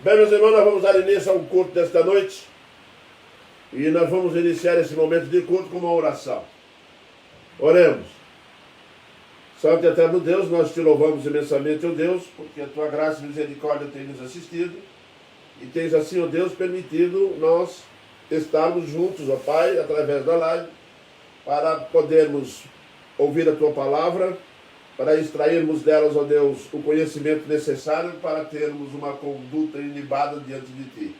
Bem, meus irmãos, nós vamos dar início ao culto desta noite. E nós vamos iniciar esse momento de culto com uma oração. Oremos. Santo e eterno Deus, nós te louvamos imensamente, ó Deus, porque a tua graça e misericórdia tem nos assistido. E tens assim, ó Deus, permitido nós estarmos juntos, ó Pai, através da live, para podermos ouvir a tua palavra, para extrairmos delas, ó Deus, o conhecimento necessário para termos uma conduta ilibada diante de ti.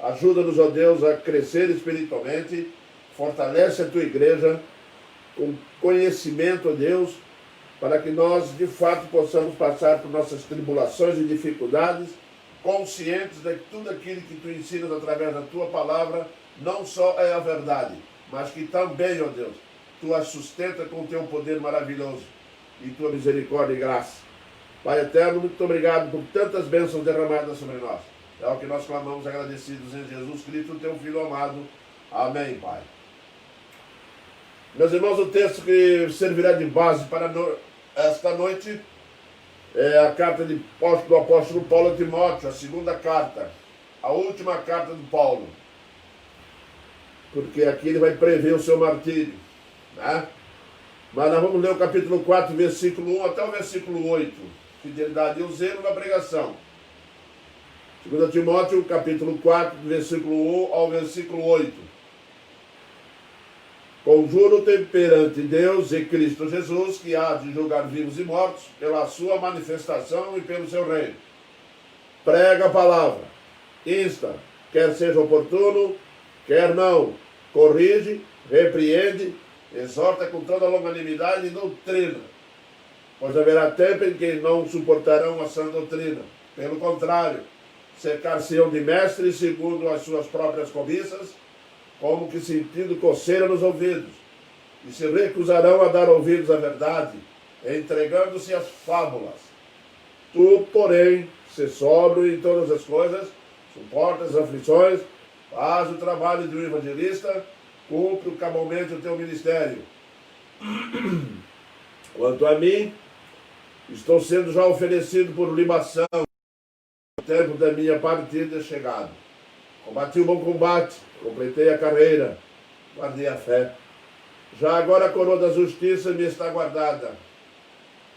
Ajuda-nos, ó Deus, a crescer espiritualmente, fortalece a tua igreja com conhecimento, ó Deus, para que nós, de fato, possamos passar por nossas tribulações e dificuldades, conscientes de que tudo aquilo que tu ensinas através da tua palavra não só é a verdade, mas que também, ó Deus, tu a sustenta com o teu poder maravilhoso e tua misericórdia e graça. Pai eterno, muito obrigado por tantas bênçãos derramadas sobre nós. É o que nós clamamos agradecidos em Jesus Cristo, teu Filho amado. Amém, Pai. Meus irmãos, o texto que servirá de base para esta noite é a carta do apóstolo Paulo a Timóteo, a segunda carta, a última carta de Paulo. Porque aqui ele vai prever o seu martírio, né? Mas nós vamos ler o capítulo 4, versículo 1 até o versículo 8. Fidelidade e o zelo na pregação. 2 Timóteo, capítulo 4, versículo 1 ao versículo 8. Conjuro-te perante Deus e Cristo Jesus, que há de julgar vivos e mortos, pela sua manifestação e pelo seu reino. Prega a palavra, insta, quer seja oportuno, quer não, corrige, repreende, exorta com toda longanimidade e doutrina, pois haverá tempo em que não suportarão a sã doutrina. Pelo contrário, cercar-se-ão de mestres segundo as suas próprias cobiças, como que sentindo coceira nos ouvidos, e se recusarão a dar ouvidos à verdade, entregando-se às fábulas. Tu, porém, se sóbrio em todas as coisas, suporta as aflições, faz o trabalho de um evangelista, cumpre cabalmente o teu ministério. Quanto a mim, estou sendo já oferecido por libação, o tempo da minha partida é chegado. Combati o bom combate, completei a carreira, guardei a fé. Já agora a coroa da justiça me está guardada,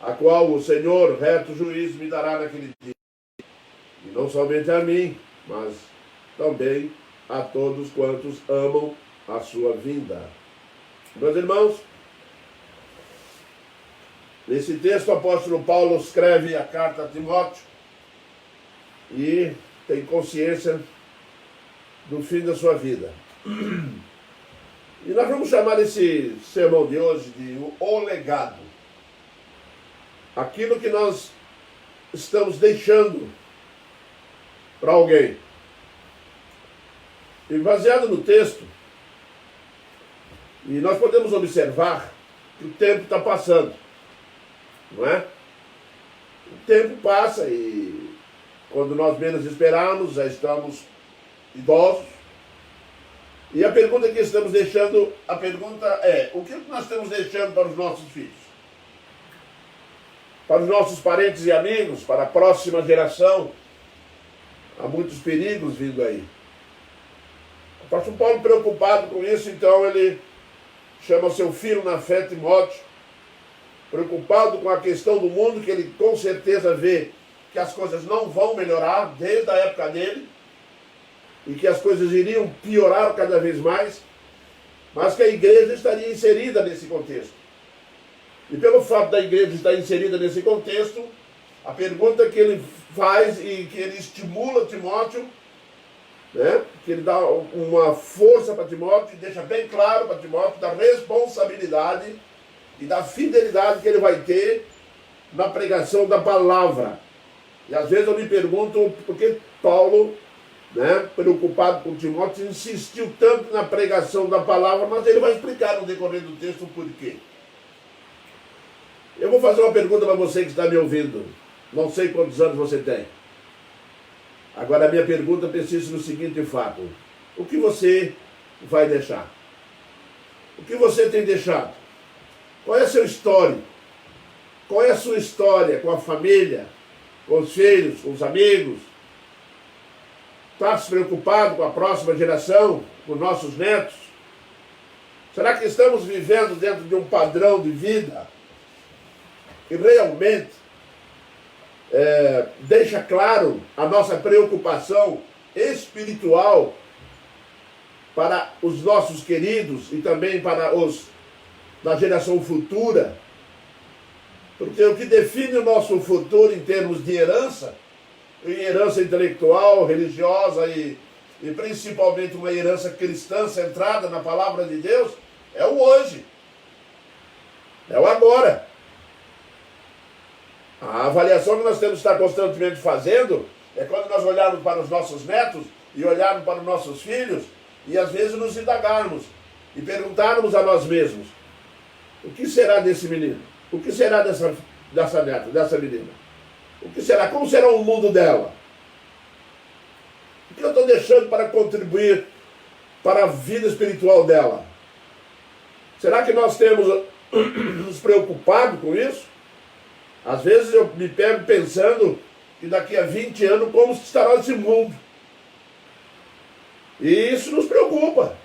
a qual o Senhor, reto juiz, me dará naquele dia. E não somente a mim, mas também a todos quantos amam a sua vinda. Meus irmãos, nesse texto o apóstolo Paulo escreve a carta a Timóteo e tem consciência do fim da sua vida. E nós vamos chamar esse sermão de hoje de O Legado. Aquilo que nós estamos deixando para alguém. E baseado no texto, e nós podemos observar que o tempo está passando, não é? O tempo passa e quando nós menos esperamos, já estamos idosos. E a pergunta que estamos deixando, a pergunta é, o que nós estamos deixando para os nossos filhos? Para os nossos parentes e amigos, para a próxima geração? Há muitos perigos vindo aí. O apóstolo Paulo, preocupado com isso, então ele chama seu filho na fé, Timóteo, preocupado com a questão do mundo, que ele com certeza vê que as coisas não vão melhorar desde a época dele, e que as coisas iriam piorar cada vez mais, mas que a igreja estaria inserida nesse contexto. E pelo fato da igreja estar inserida nesse contexto, a pergunta que ele faz e que ele estimula Timóteo, né, que ele dá uma força para Timóteo, e deixa bem claro para Timóteo da responsabilidade e da fidelidade que ele vai ter na pregação da palavra. E às vezes eu me pergunto por que Paulo, né, preocupado com Timóteo, insistiu tanto na pregação da palavra, mas ele vai explicar no decorrer do texto o porquê. Eu vou fazer uma pergunta para você que está me ouvindo. Não sei quantos anos você tem. Agora a minha pergunta persiste no seguinte fato. O que você vai deixar? O que você tem deixado? Qual é o seu histórico? Qual é a sua história com a família, com os filhos, com os amigos? Está se preocupado com a próxima geração, com nossos netos? Será que estamos vivendo dentro de um padrão de vida que realmente deixa claro a nossa preocupação espiritual para os nossos queridos e também para os da geração futura? Porque o que define o nosso futuro em termos de herança, e herança intelectual, religiosa e principalmente uma herança cristã centrada na palavra de Deus, é o hoje, é o agora. A avaliação que nós temos que estar constantemente fazendo é quando nós olharmos para os nossos netos e olharmos para os nossos filhos e às vezes nos indagarmos e perguntarmos a nós mesmos: o que será desse menino? O que será dessa neta, dessa menina? O que será? Como será o mundo dela? O que eu estou deixando para contribuir para a vida espiritual dela? Será que nós temos nos preocupado com isso? Às vezes eu me pego pensando que daqui a 20 anos como estará esse mundo. E isso nos preocupa.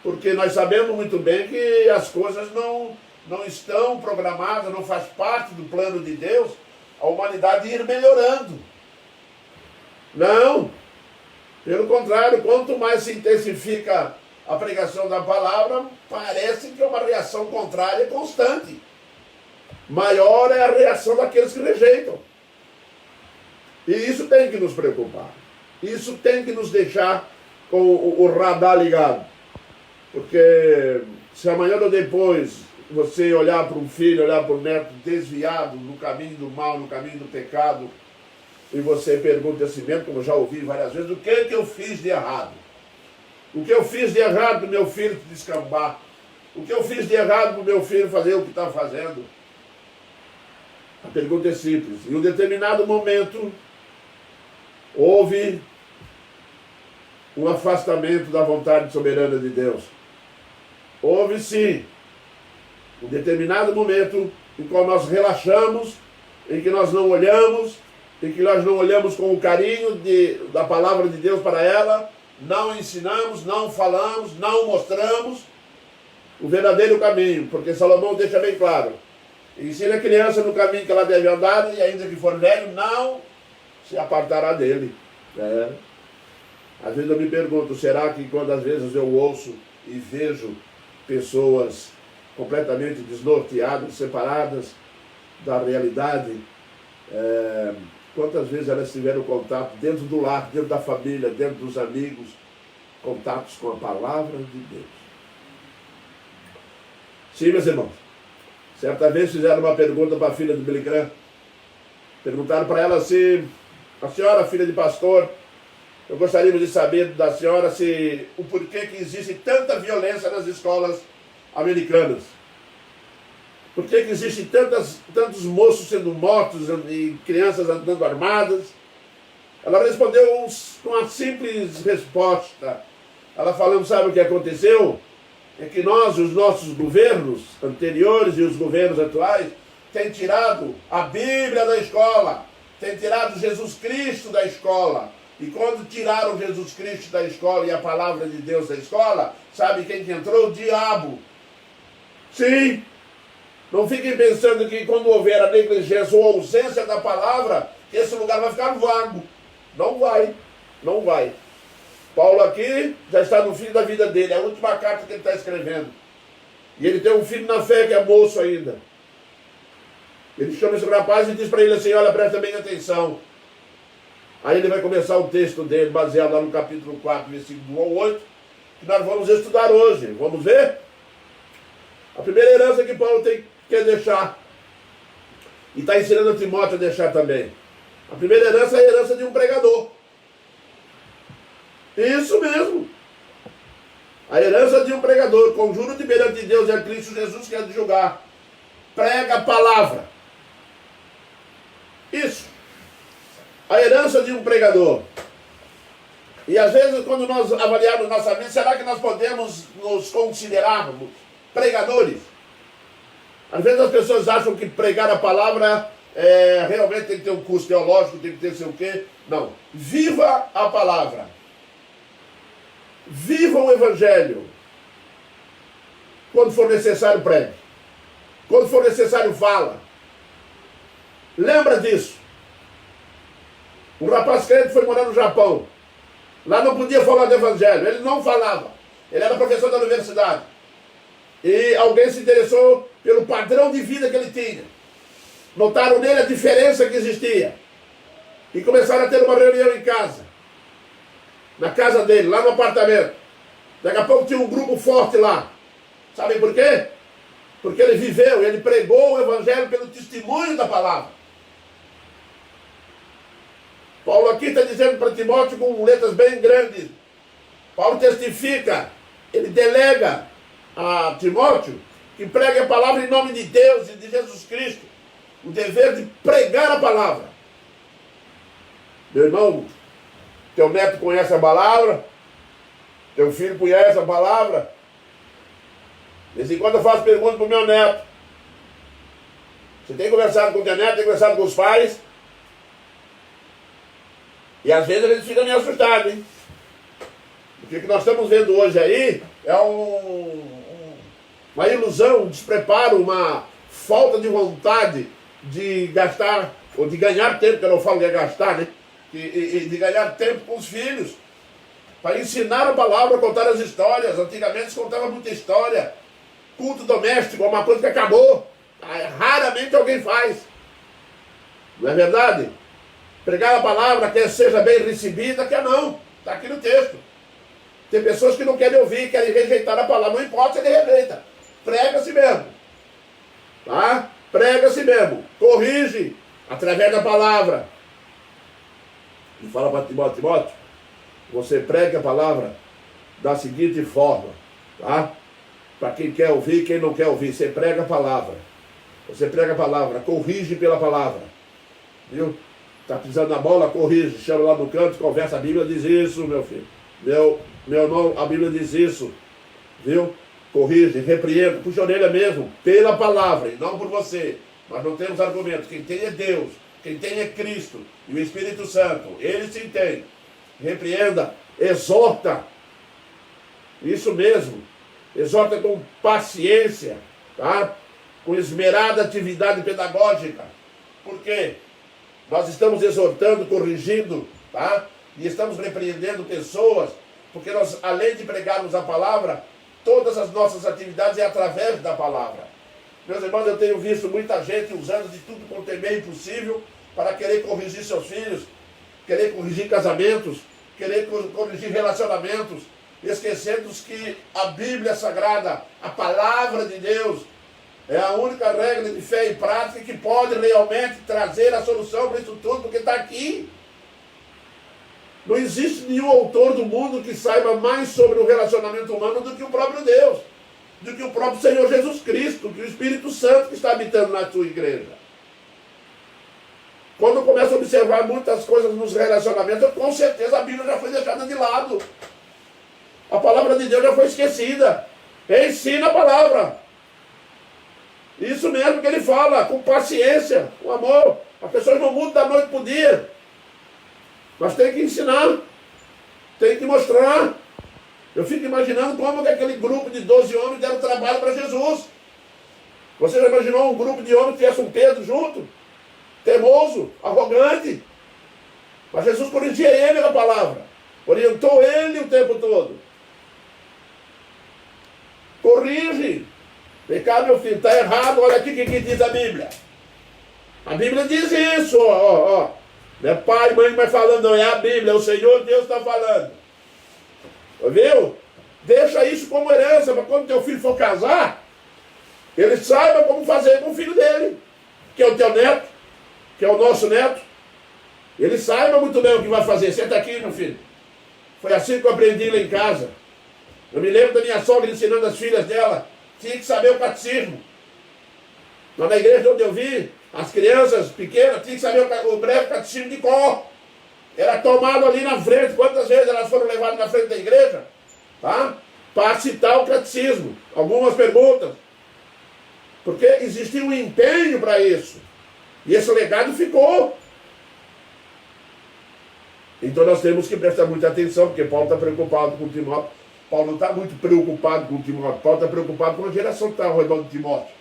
Porque nós sabemos muito bem que as coisas não estão programadas, não faz parte do plano de Deus a humanidade ir melhorando. Não. Pelo contrário, quanto mais se intensifica a pregação da palavra, parece que é uma reação contrária constante. Maior é a reação daqueles que rejeitam. E isso tem que nos preocupar. Isso tem que nos deixar com o radar ligado. Porque se amanhã ou depois você olhar para um filho, olhar para um neto desviado no caminho do mal, no caminho do pecado, e você pergunta a si mesmo, como eu já ouvi várias vezes: o que é que eu fiz de errado? O que eu fiz de errado para o meu filho descambar? O que eu fiz de errado para o meu filho fazer o que está fazendo? A pergunta é simples. Em um determinado momento, houve um afastamento da vontade soberana de Deus. Houve sim um determinado momento em que nós relaxamos, em que nós não olhamos, em que nós não olhamos com o carinho da palavra de Deus para ela, não ensinamos, não falamos, não mostramos o verdadeiro caminho, porque Salomão deixa bem claro: ensina a criança no caminho que ela deve andar, e ainda que for velho, não se apartará dele. Às vezes eu me pergunto, será que quando às vezes eu ouço e vejo pessoas completamente desnorteadas, separadas da realidade, quantas vezes elas tiveram contato dentro do lar, dentro da família, dentro dos amigos, contatos com a palavra de Deus? Sim, meus irmãos. Certa vez fizeram uma pergunta para a filha de Billy Graham. Perguntaram para ela se: a senhora, filha de pastor, eu gostaria de saber da senhora o porquê que existe tanta violência nas escolas americanas. Por que existe tantos moços sendo mortos e crianças andando armadas? Ela respondeu com uma simples resposta. Ela falou: sabe o que aconteceu? É que os nossos governos anteriores e os governos atuais têm tirado a Bíblia da escola, têm tirado Jesus Cristo da escola. E quando tiraram Jesus Cristo da escola e a palavra de Deus da escola, sabe quem que entrou? O diabo. Sim. Não fiquem pensando que quando houver a negligência ou a ausência da palavra, esse lugar vai ficar vago. Não vai. Não vai. Paulo aqui já está no fim da vida dele, é a última carta que ele está escrevendo. E ele tem um filho na fé que é moço ainda. Ele chama esse rapaz e diz para ele assim: olha, presta bem atenção. Aí ele vai começar o texto dele, baseado lá no capítulo 4, versículo 1 ao 8, que nós vamos estudar hoje. Vamos ver? A primeira herança que Paulo quer deixar, e está ensinando a Timóteo a deixar também. A primeira herança é a herança de um pregador. Isso mesmo. A herança de um pregador, conjuro de perante Deus e a Cristo Jesus que é de julgar. Prega a palavra. Isso. A herança de um pregador. E às vezes quando nós avaliarmos nossa vida, será que nós podemos nos considerarmos pregadores? Às vezes as pessoas acham que pregar a palavra realmente tem que ter um curso teológico, tem que ter sei o quê. Não. Viva a palavra. Viva o evangelho. Quando for necessário, pregue. Quando for necessário, fala. Lembra disso. Um rapaz crente foi morar no Japão. Lá não podia falar do evangelho. Ele não falava. Ele era professor da universidade. E alguém se interessou pelo padrão de vida que ele tinha. Notaram nele a diferença que existia. E começaram a ter uma reunião em casa. Na casa dele, lá no apartamento. Daqui a pouco tinha um grupo forte lá. Sabem por quê? Porque ele viveu, ele pregou o evangelho pelo testemunho da palavra. Paulo aqui está dizendo para Timóteo com letras bem grandes. Paulo testifica, ele delega a Timóteo que pregue a palavra em nome de Deus e de Jesus Cristo. O dever de pregar a palavra. Meu irmão, teu neto conhece a palavra? Teu filho conhece a palavra? De vez em quando eu faço perguntas para o meu neto. Você tem conversado com o teu neto, tem conversado com os pais? E às vezes eles ficam meio assustados, hein? Porque o que nós estamos vendo hoje aí é uma ilusão, um despreparo, uma falta de vontade de gastar, ou de ganhar tempo, que eu não falo que é gastar, né? E de ganhar tempo com os filhos, para ensinar a palavra, contar as histórias. Antigamente se contava muita história. Culto doméstico é uma coisa que acabou. Raramente alguém faz. Não é verdade? Pregar a palavra, quer seja bem recebida, quer não. Está aqui no texto. Tem pessoas que não querem ouvir, querem rejeitar a palavra. Não importa se ele rejeita. Prega-se mesmo. Tá? Prega-se mesmo. Corrige através da palavra. E fala para Timóteo, você prega a palavra da seguinte forma, tá? Para quem quer ouvir, quem não quer ouvir, você prega a palavra. Você prega a palavra, corrige pela palavra. Viu? Está pisando na bola, corrige, chama lá no canto, conversa, a Bíblia diz isso, meu filho. Meu irmão, a Bíblia diz isso. Viu? Corrige, repreenda, puxa a orelha mesmo, pela palavra, e não por você. Nós não temos argumentos. Quem tem é Deus, quem tem é Cristo e o Espírito Santo. Ele sim tem. Repreenda, exorta. Isso mesmo. Exorta com paciência, tá? Com esmerada atividade pedagógica. Por quê? Nós estamos exortando, corrigindo, tá? E estamos repreendendo pessoas, porque nós, além de pregarmos a palavra, todas as nossas atividades é através da palavra. Meus irmãos, eu tenho visto muita gente usando de tudo quanto é meio possível para querer corrigir seus filhos, querer corrigir casamentos, querer corrigir relacionamentos, esquecendo que a Bíblia Sagrada, a palavra de Deus, é a única regra de fé e prática que pode realmente trazer a solução para isso tudo, porque está aqui. Não existe nenhum autor do mundo que saiba mais sobre o relacionamento humano do que o próprio Deus, do que o próprio Senhor Jesus Cristo, do que o Espírito Santo que está habitando na sua igreja. Quando eu começo a observar muitas coisas nos relacionamentos, com certeza a Bíblia já foi deixada de lado. A palavra de Deus já foi esquecida. Ensina a palavra. Isso mesmo que ele fala, com paciência, com amor. As pessoas não mudam da noite para o dia. Nós temos que ensinar, tem que mostrar. Eu fico imaginando como que aquele grupo de 12 homens deram trabalho para Jesus. Você já imaginou um grupo de homens que tivesse um Pedro junto? Teimoso, arrogante. Mas Jesus corrigia ele na palavra. Orientou ele o tempo todo. Corrige. Vem cá, meu filho, está errado, olha aqui o que diz a Bíblia. A Bíblia diz isso, ó. Não é pai, mãe, mas falando, não, é a Bíblia, é o Senhor Deus está falando. Viu? Deixa isso como herança, para quando teu filho for casar, ele saiba como fazer com o filho dele, que é o teu neto, que é o nosso neto. Ele saiba muito bem o que vai fazer. Senta aqui, meu filho. Foi assim que eu aprendi lá em casa. Eu me lembro da minha sogra ensinando as filhas dela. Tinha que saber o catecismo. Lá na igreja onde eu vi, as crianças pequenas tinham que saber o breve catecismo de cor. Era tomado ali na frente. Quantas vezes elas foram levadas na frente da igreja? Tá? Para citar o catecismo. Algumas perguntas. Porque existia um empenho para isso. E esse legado ficou. Então nós temos que prestar muita atenção, porque Paulo está preocupado com Timóteo. Paulo não está muito preocupado com Timóteo. Paulo está preocupado com a geração que está ao redor de Timóteo.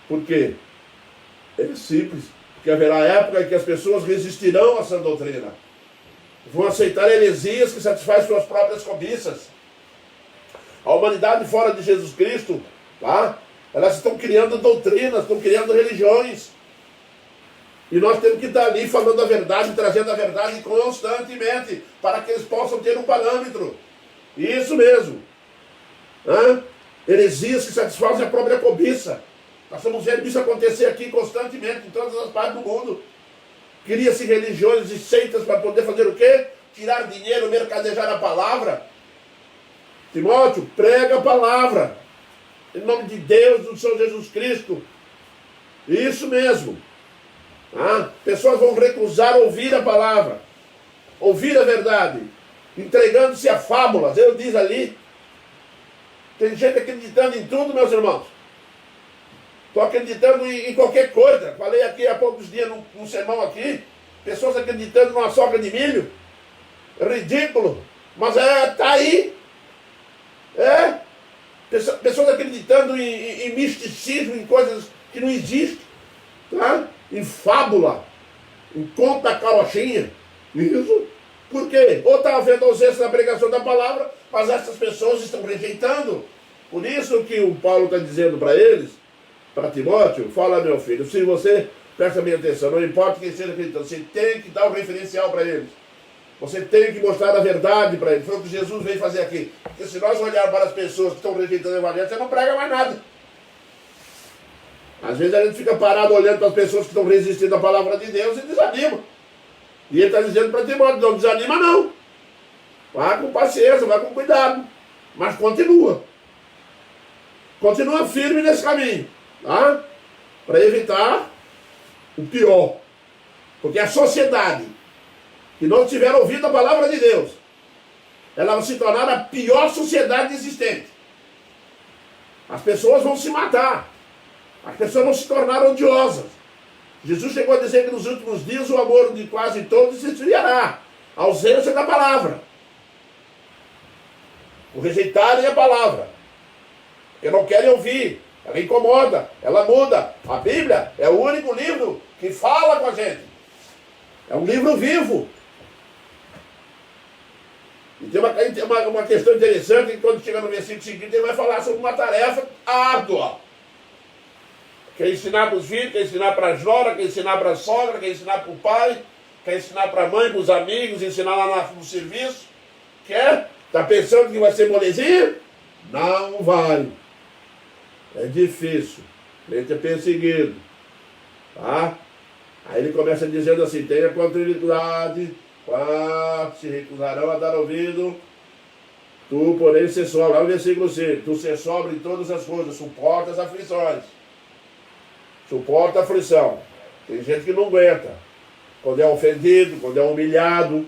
Por quê? É simples. Porque haverá época em que as pessoas resistirão a essa doutrina. Vão aceitar heresias que satisfazem suas próprias cobiças. A humanidade fora de Jesus Cristo, tá? Elas estão criando doutrinas, estão criando religiões. E nós temos que estar ali falando a verdade, trazendo a verdade constantemente, para que eles possam ter um parâmetro. Isso mesmo. Heresias que satisfazem a própria cobiça. Nós estamos vendo isso acontecer aqui constantemente, em todas as partes do mundo. Cria-se religiões e seitas para poder fazer o quê? Tirar dinheiro, mercadejar a palavra. Timóteo, prega a palavra. Em nome de Deus, do Senhor Jesus Cristo. Isso mesmo. Pessoas vão recusar ouvir a palavra, ouvir a verdade, entregando-se a fábulas. Ele diz ali, tem gente acreditando em tudo, meus irmãos. Estou acreditando em qualquer coisa. Falei aqui há poucos dias num sermão aqui, pessoas acreditando numa soca de milho. Ridículo, mas está aí. Pessoas acreditando em misticismo, em coisas que não existem, tá? Em fábula, em conta carochinha. Isso. Por quê? Ou está havendo ausência na pregação da palavra, mas essas pessoas estão rejeitando. Por isso que o Paulo está dizendo para eles, para Timóteo, fala, meu filho, se você, presta bem atenção, não importa quem seja acreditando, você tem que dar um referencial para eles. Você tem que mostrar a verdade para eles. Foi o que Jesus veio fazer aqui. Porque se nós olharmos para as pessoas que estão rejeitando o evangelho, você não prega mais nada. Às vezes a gente fica parado olhando para as pessoas que estão resistindo à palavra de Deus e desanima. E ele está dizendo para Timóteo, não desanima não. Vá com paciência, vá com cuidado. Mas continua. Continua firme nesse caminho. Tá? Para evitar o pior. Porque a sociedade que não tiver ouvido a palavra de Deus, ela vai se tornar a pior sociedade existente. As pessoas vão se matar. As pessoas vão se tornar odiosas. Jesus chegou a dizer que nos últimos dias o amor de quase todos se esfriará. A ausência da palavra. O rejeitarem a palavra. Porque não querem ouvir. Ela incomoda, ela muda. A Bíblia é o único livro que fala com a gente. É um livro vivo. E tem uma questão interessante, que quando chega no versículo seguinte, ele vai falar sobre uma tarefa árdua. Quer ensinar para os filhos, quer ensinar para a nora, quer ensinar para a sogra, quer ensinar para o pai, quer ensinar para a mãe, para os amigos, ensinar lá no serviço. Quer? Está pensando que vai ser molezinha? Não vai. É difícil. A gente é perseguido. Tá? Aí ele começa dizendo assim, tenha tranquilidade, se recusarão a dar ouvido, tu, porém, ser sóbrio. Olha o versículo 5. Tu ser sóbrio em todas as coisas, suporta as aflições. Suporta a aflição. Tem gente que não aguenta. Quando é ofendido, quando é humilhado,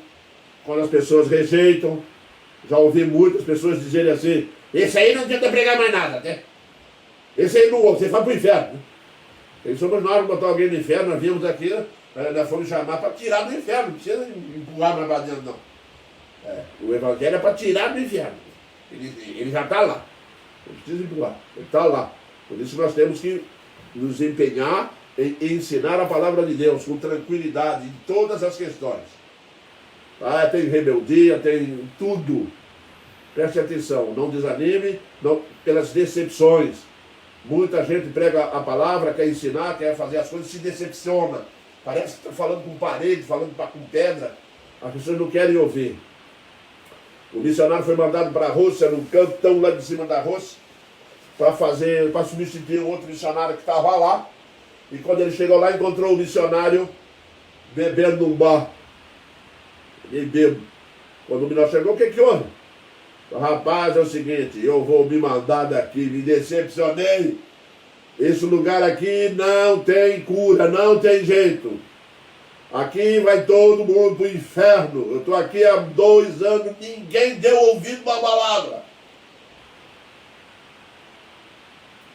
quando as pessoas rejeitam. Já ouvi muitas pessoas dizerem assim, esse aí não tenta pregar mais nada, né? Esse aí não ouve, você vai para o inferno. Né? Quem somos nós botar alguém no inferno? Nós viemos aqui, nós fomos chamar para tirar do inferno, não precisa empurrar mais para dentro, não. O evangelho é para tirar do inferno. Ele já está lá. Não precisa empurrar, ele está lá. Por isso nós temos que nos empenhar em ensinar a palavra de Deus com tranquilidade em todas as questões. Tem rebeldia, tem tudo. Preste atenção, não desanime pelas decepções. Muita gente prega a palavra, quer ensinar, quer fazer as coisas, se decepciona. Parece que está falando com parede, falando com pedra. As pessoas não querem ouvir. O missionário foi mandado para a Rússia, num cantão lá de cima da Rússia, para substituir um outro missionário que estava lá. E quando ele chegou lá, encontrou o missionário bebendo num bar. Ele bebo. Quando o missionário chegou, o que houve? Rapaz, é o seguinte, eu vou me mandar daqui, me decepcionei. Esse lugar aqui não tem cura, não tem jeito. Aqui vai todo mundo pro inferno. Eu estou aqui há 2 anos, ninguém deu ouvido para a palavra.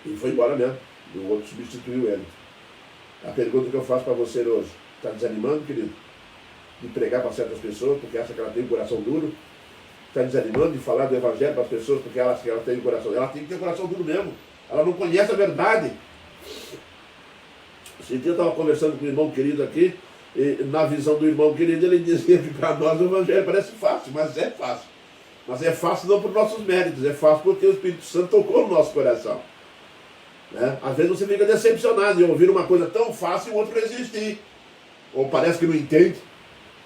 E foi embora mesmo. E o outro substituiu ele. A pergunta que eu faço para você hoje, está desanimando, querido? De pregar para certas pessoas porque acha que ela tem um coração duro? Está desanimando de falar do evangelho para as pessoas porque ela acha que ela tem um coração? Ela tem que ter um coração duro mesmo. Ela não conhece a verdade. Esse dia eu estava conversando com um irmão querido aqui, e na visão do irmão querido ele dizia que para nós o evangelho parece fácil, mas é fácil. Mas é fácil não por nossos méritos, é fácil porque o Espírito Santo tocou no nosso coração. Né? Às vezes você fica decepcionado em ouvir uma coisa tão fácil e o outro resistir. Ou parece que não entende,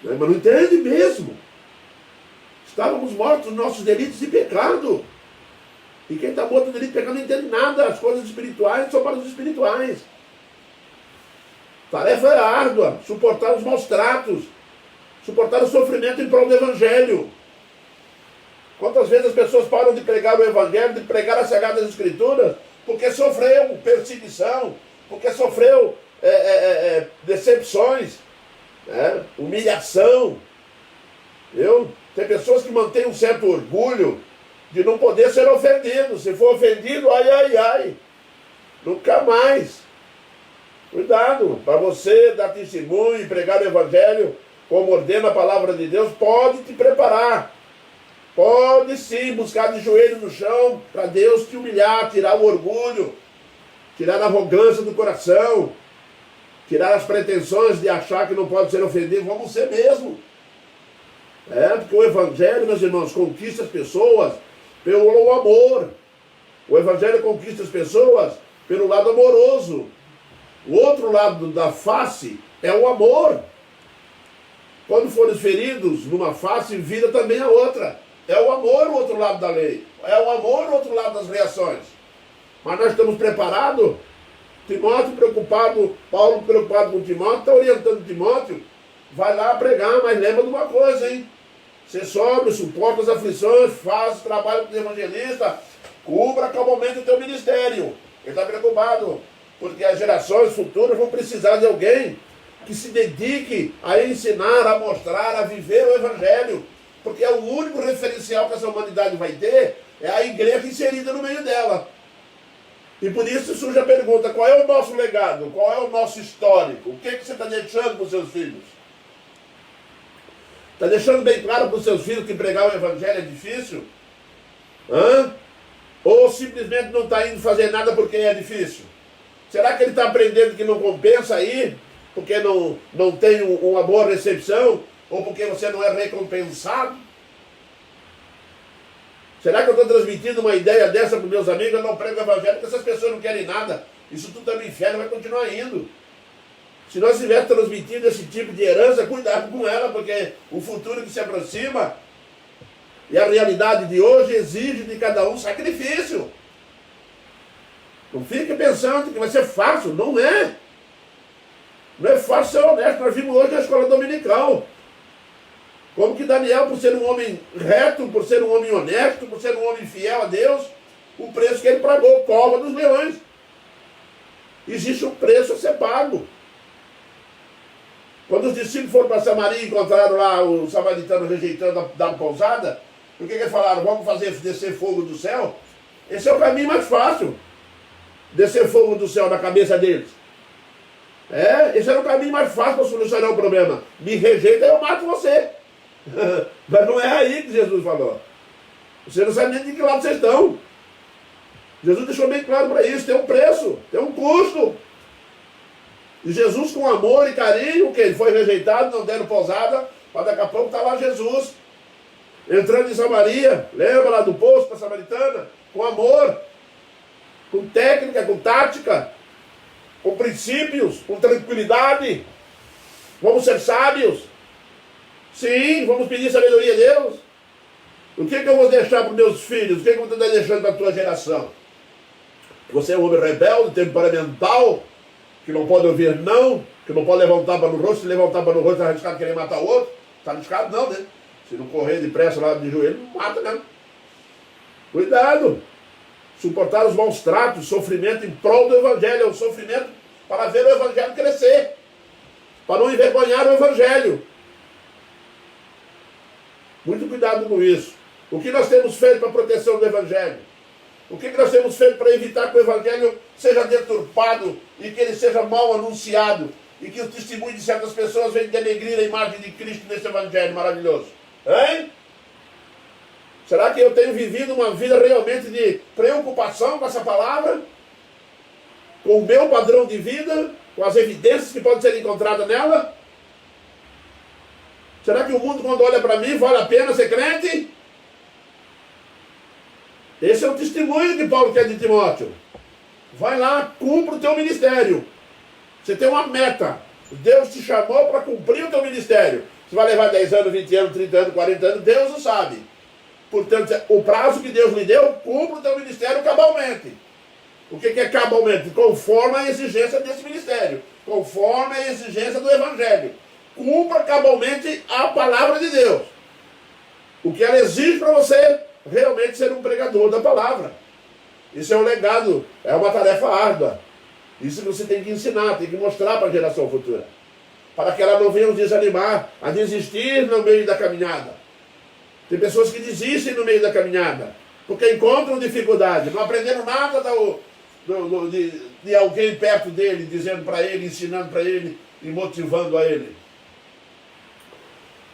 né? Mas não entende mesmo. Estávamos mortos nos nossos delitos e pecado. E quem está morto no delito e pecado não entende nada. As coisas espirituais são para os espirituais. Tarefa é árdua, suportar os maus tratos, suportar o sofrimento em prol do Evangelho. Quantas vezes as pessoas param de pregar o Evangelho, de pregar as Sagradas Escrituras, porque sofreu perseguição, porque sofreu decepções, né? Humilhação. Tem pessoas que mantêm um certo orgulho de não poder ser ofendido. Se for ofendido, ai, ai, ai. Nunca mais. Cuidado, para você dar testemunho e pregar o Evangelho, como ordena a palavra de Deus, pode te preparar. Pode sim buscar de joelho no chão para Deus te humilhar, tirar o orgulho, tirar a arrogância do coração, tirar as pretensões de achar que não pode ser ofendido, vamos ser mesmo. Porque o Evangelho, meus irmãos, conquista as pessoas pelo amor. O Evangelho conquista as pessoas pelo lado amoroso. O outro lado da face é o amor. Quando formos feridos numa face, vira também a outra. É o amor o outro lado da lei. É o amor o outro lado das reações. Mas nós estamos preparados. Timóteo preocupado, Paulo preocupado com Timóteo, está orientando Timóteo. Vai lá pregar, mas lembra de uma coisa, hein? Ser sóbrio, suporta as aflições, faz o trabalho de evangelista, cubra calmamente o teu ministério. Ele está preocupado, porque as gerações futuras vão precisar de alguém que se dedique a ensinar, a mostrar, a viver o Evangelho. Porque é o único referencial que essa humanidade vai ter, é a igreja inserida no meio dela. E por isso surge a pergunta, qual é o nosso legado? Qual é o nosso histórico? O que você está deixando para os seus filhos? Está deixando bem claro para os seus filhos que pregar o Evangelho é difícil? Ou simplesmente não está indo fazer nada porque é difícil? Será que ele está aprendendo que não compensa ir? Porque não tem uma boa recepção? Ou porque você não é recompensado? Será que eu estou transmitindo uma ideia dessa para os meus amigos? Eu não prego o Evangelho porque essas pessoas não querem nada. Isso tudo está no inferno, vai continuar indo. Se nós estivermos transmitindo esse tipo de herança, cuidado com ela, porque o futuro que se aproxima e a realidade de hoje exige de cada um sacrifício. Não fique pensando que vai ser fácil, não é. Não é fácil ser honesto. Nós vimos hoje na escola dominical como que Daniel, por ser um homem reto, por ser um homem honesto, por ser um homem fiel a Deus, o preço que ele pagou, cova dos leões. Existe um preço a ser pago. Quando os discípulos foram para Samaria e encontraram lá o samaritano rejeitando a dar pousada, o que eles falaram? Vamos fazer descer fogo do céu? Esse é o caminho mais fácil. Descer fogo do céu na cabeça deles. Esse era o caminho mais fácil para solucionar o problema. Me rejeita e eu mato você. Mas não é aí que Jesus falou. Você não sabe nem de que lado vocês estão. Jesus deixou bem claro para isso. Tem um preço, tem um custo. E Jesus, com amor e carinho, que ele foi rejeitado, não deram pousada, mas daqui a pouco está lá Jesus, entrando em Samaria, lembra lá do poço da Samaritana? Com amor, com técnica, com tática, com princípios, com tranquilidade. Vamos ser sábios. Sim, vamos pedir sabedoria a Deus. O que eu vou deixar para os meus filhos? O que eu vou estar deixando para a tua geração? Você é um homem rebelde, temperamental, que não pode ouvir não, que não pode levantar para no rosto, se levantar para no rosto, está arriscado querer matar o outro. Está arriscado não, né? Se não correr depressa lá de joelho, não mata não. Cuidado. Suportar os maus tratos, sofrimento em prol do Evangelho, é um sofrimento para ver o Evangelho crescer, para não envergonhar o Evangelho. Muito cuidado com isso. O que nós temos feito para a proteção do Evangelho? O que nós temos feito para evitar que o Evangelho seja deturpado e que ele seja mal anunciado e que o testemunho de certas pessoas venha denegrir a imagem de Cristo nesse Evangelho maravilhoso? Hein? Será que eu tenho vivido uma vida realmente de preocupação com essa palavra? Com o meu padrão de vida? Com as evidências que podem ser encontradas nela? Será que o mundo, quando olha para mim, vale a pena ser crente? Esse é o testemunho que Paulo quer de Timóteo. Vai lá, cumpra o teu ministério. Você tem uma meta. Deus te chamou para cumprir o teu ministério. Você vai levar 10 anos, 20 anos, 30 anos, 40 anos, Deus o sabe. Portanto, o prazo que Deus lhe deu, cumpra o teu ministério cabalmente. O que é cabalmente? Conforme a exigência desse ministério. Conforme a exigência do Evangelho. Cumpra cabalmente a palavra de Deus. O que ela exige para você realmente ser um pregador da palavra. Isso é um legado, é uma tarefa árdua. Isso que você tem que ensinar, tem que mostrar para a geração futura. Para que ela não venha nos desanimar, a desistir no meio da caminhada. Tem pessoas que desistem no meio da caminhada, porque encontram dificuldade, não aprenderam nada de alguém perto dele, dizendo para ele, ensinando para ele e motivando a ele.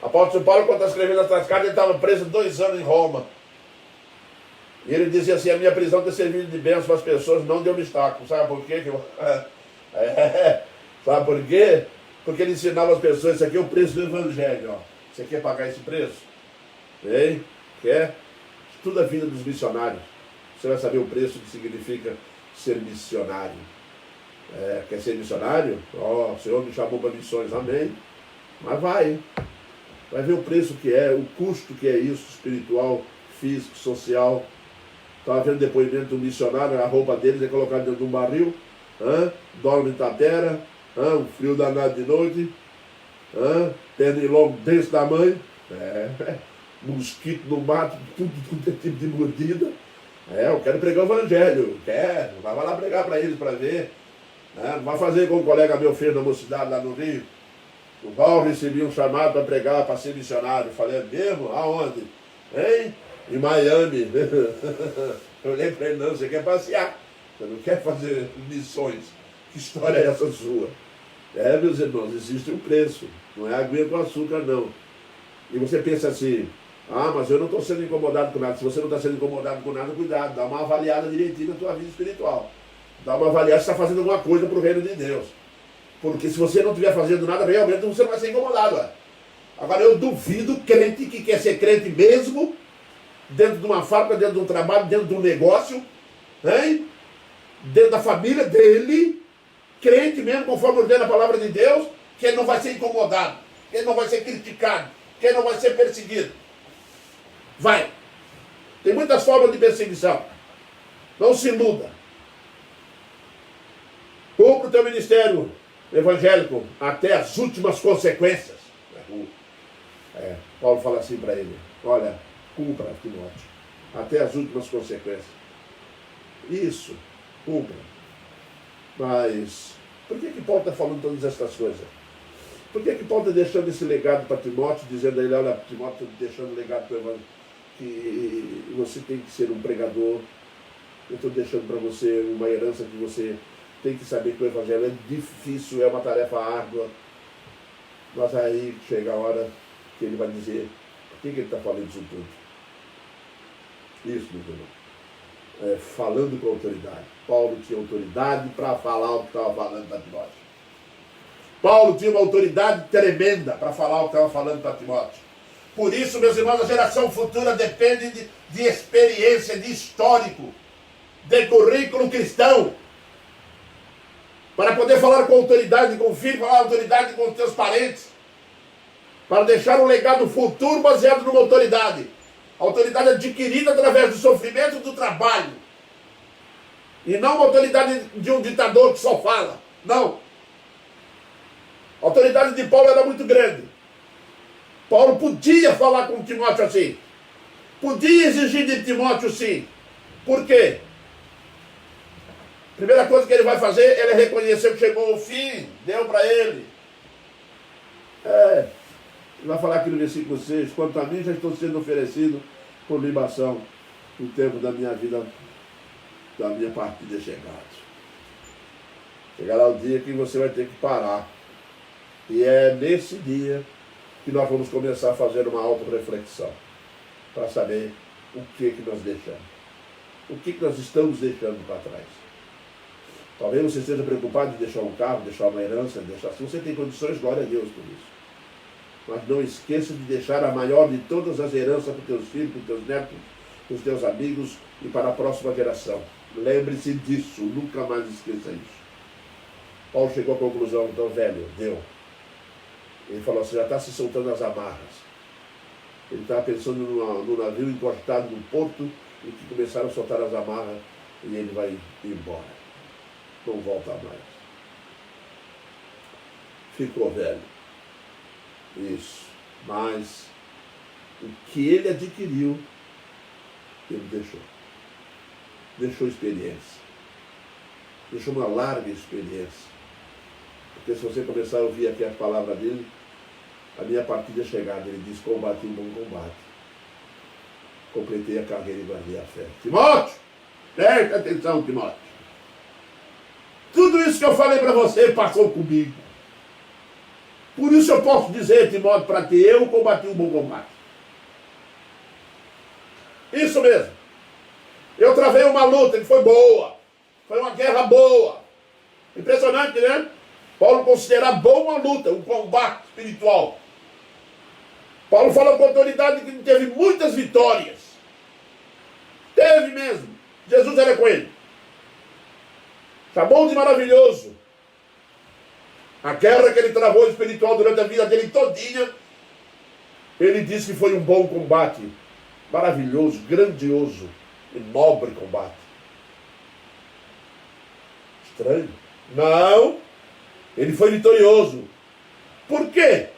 Apóstolo Paulo, quando está escrevendo as cartas, ele estava preso 2 anos em Roma. E ele dizia assim, a minha prisão tem servido de bênção para as pessoas, não de obstáculo. Sabe por quê? Sabe por quê? Porque ele ensinava as pessoas, isso aqui é o preço do Evangelho. Ó. Você quer pagar esse preço? Hein? Quer? Estuda a vida dos missionários. Você vai saber o preço que significa ser missionário. Quer ser missionário? Ó, o Senhor me chamou para missões, amém. Mas vai, hein? Vai ver o preço que é, o custo que é isso, espiritual, físico, social. Estava vendo depoimento do missionário, a roupa deles é colocada dentro de um barril, dorme em tapera, um frio danado de noite, pernilongo desse tamanho, mosquito no mato, tudo é tipo de mordida. Eu quero pregar o Evangelho, vai lá pregar para eles para ver. Não vai fazer como um colega meu fez na mocidade lá no Rio. O Val recebia um chamado para pregar, para ser missionário. Eu falei, é mesmo? Aonde? Hein? Em Miami. Eu olhei para ele, não, você quer passear. Você não quer fazer missões. Que história é essa sua? Meus irmãos, existe um preço. Não é aguinha com açúcar, não. E você pensa assim, mas eu não estou sendo incomodado com nada. Se você não está sendo incomodado com nada, cuidado. Dá uma avaliada direitinho na tua vida espiritual. Dá uma avaliada se está fazendo alguma coisa para o reino de Deus. Porque se você não estiver fazendo nada, realmente você não vai ser incomodado. Agora, eu duvido crente que quer ser crente mesmo, dentro de uma fábrica, dentro de um trabalho, dentro de um negócio, hein? Dentro da família dele, crente mesmo, conforme ordena a palavra de Deus, que ele não vai ser incomodado, que ele não vai ser criticado, que ele não vai ser perseguido. Vai. Tem muitas formas de perseguição. Não se iluda. Cumpra o teu ministério evangélico até as últimas consequências. Paulo fala assim para ele, olha, cumpra, Timóteo, até as últimas consequências. Isso, cumpra. Mas, por que Paulo está falando todas essas coisas? Por que Paulo está deixando esse legado para Timóteo, dizendo a ele, olha, Timóteo, estou deixando o legado para o Evangelho, que você tem que ser um pregador, eu estou deixando para você uma herança que você tem que saber que o Evangelho é difícil, é uma tarefa árdua. Mas aí chega a hora que ele vai dizer, por que ele está falando isso tudo? Isso, meu irmão. Falando com autoridade. Paulo tinha autoridade para falar o que estava falando para Timóteo. Paulo tinha uma autoridade tremenda para falar o que estava falando para Timóteo. Por isso, meus irmãos, a geração futura depende de experiência, de histórico, de currículo cristão. Para poder falar com autoridade com o filho, falar autoridade com os teus parentes. Para deixar um legado futuro baseado numa autoridade. Autoridade adquirida através do sofrimento e do trabalho. E não uma autoridade de um ditador que só fala. Não. A autoridade de Paulo era muito grande. Paulo podia falar com Timóteo assim. Podia exigir de Timóteo sim. Por quê? Primeira coisa que ele vai fazer, ele reconheceu que chegou o fim, deu para ele. Ele vai falar aqui no versículo 6, quanto a mim já estou sendo oferecido por libação no tempo da minha vida da minha partida é chegado. Chegará o dia que você vai ter que parar. E é nesse dia que nós vamos começar a fazer uma auto-reflexão. Para saber o que nós deixamos. O que nós estamos deixando para trás. Talvez você esteja preocupado de deixar um carro, deixar uma herança, deixar assim. Você tem condições, glória a Deus por isso. Mas não esqueça de deixar a maior de todas as heranças para os teus filhos, para os teus netos, para os teus amigos e para a próxima geração. Lembre-se disso, nunca mais esqueça isso. Paulo chegou à conclusão, então, velho, deu. Ele falou assim, já está se soltando as amarras. Ele estava pensando no navio encostado no porto e que começaram a soltar as amarras e ele vai embora. Não volta mais. Ficou velho. Isso. Mas o que ele adquiriu, ele deixou. Deixou experiência. Deixou uma larga experiência. Porque se você começar a ouvir aqui as palavras dele, a minha partida é chegada. Ele diz, combati um bom combate. Completei a carreira e guardei a fé. Timóteo! Presta atenção, Timóteo. Tudo isso que eu falei para você passou comigo. Por isso eu posso dizer, Timóteo, para que eu combati um bom combate. Isso mesmo. Eu travei uma luta que foi boa. Foi uma guerra boa. Impressionante, né? Paulo considera boa a luta, um combate espiritual. Paulo fala com autoridade que teve muitas vitórias. Teve mesmo. Jesus era com ele. Chamou de maravilhoso. A guerra que ele travou espiritual durante a vida dele todinha, ele disse que foi um bom combate. Maravilhoso, grandioso e nobre combate. Estranho? Não. Ele foi vitorioso. Por quê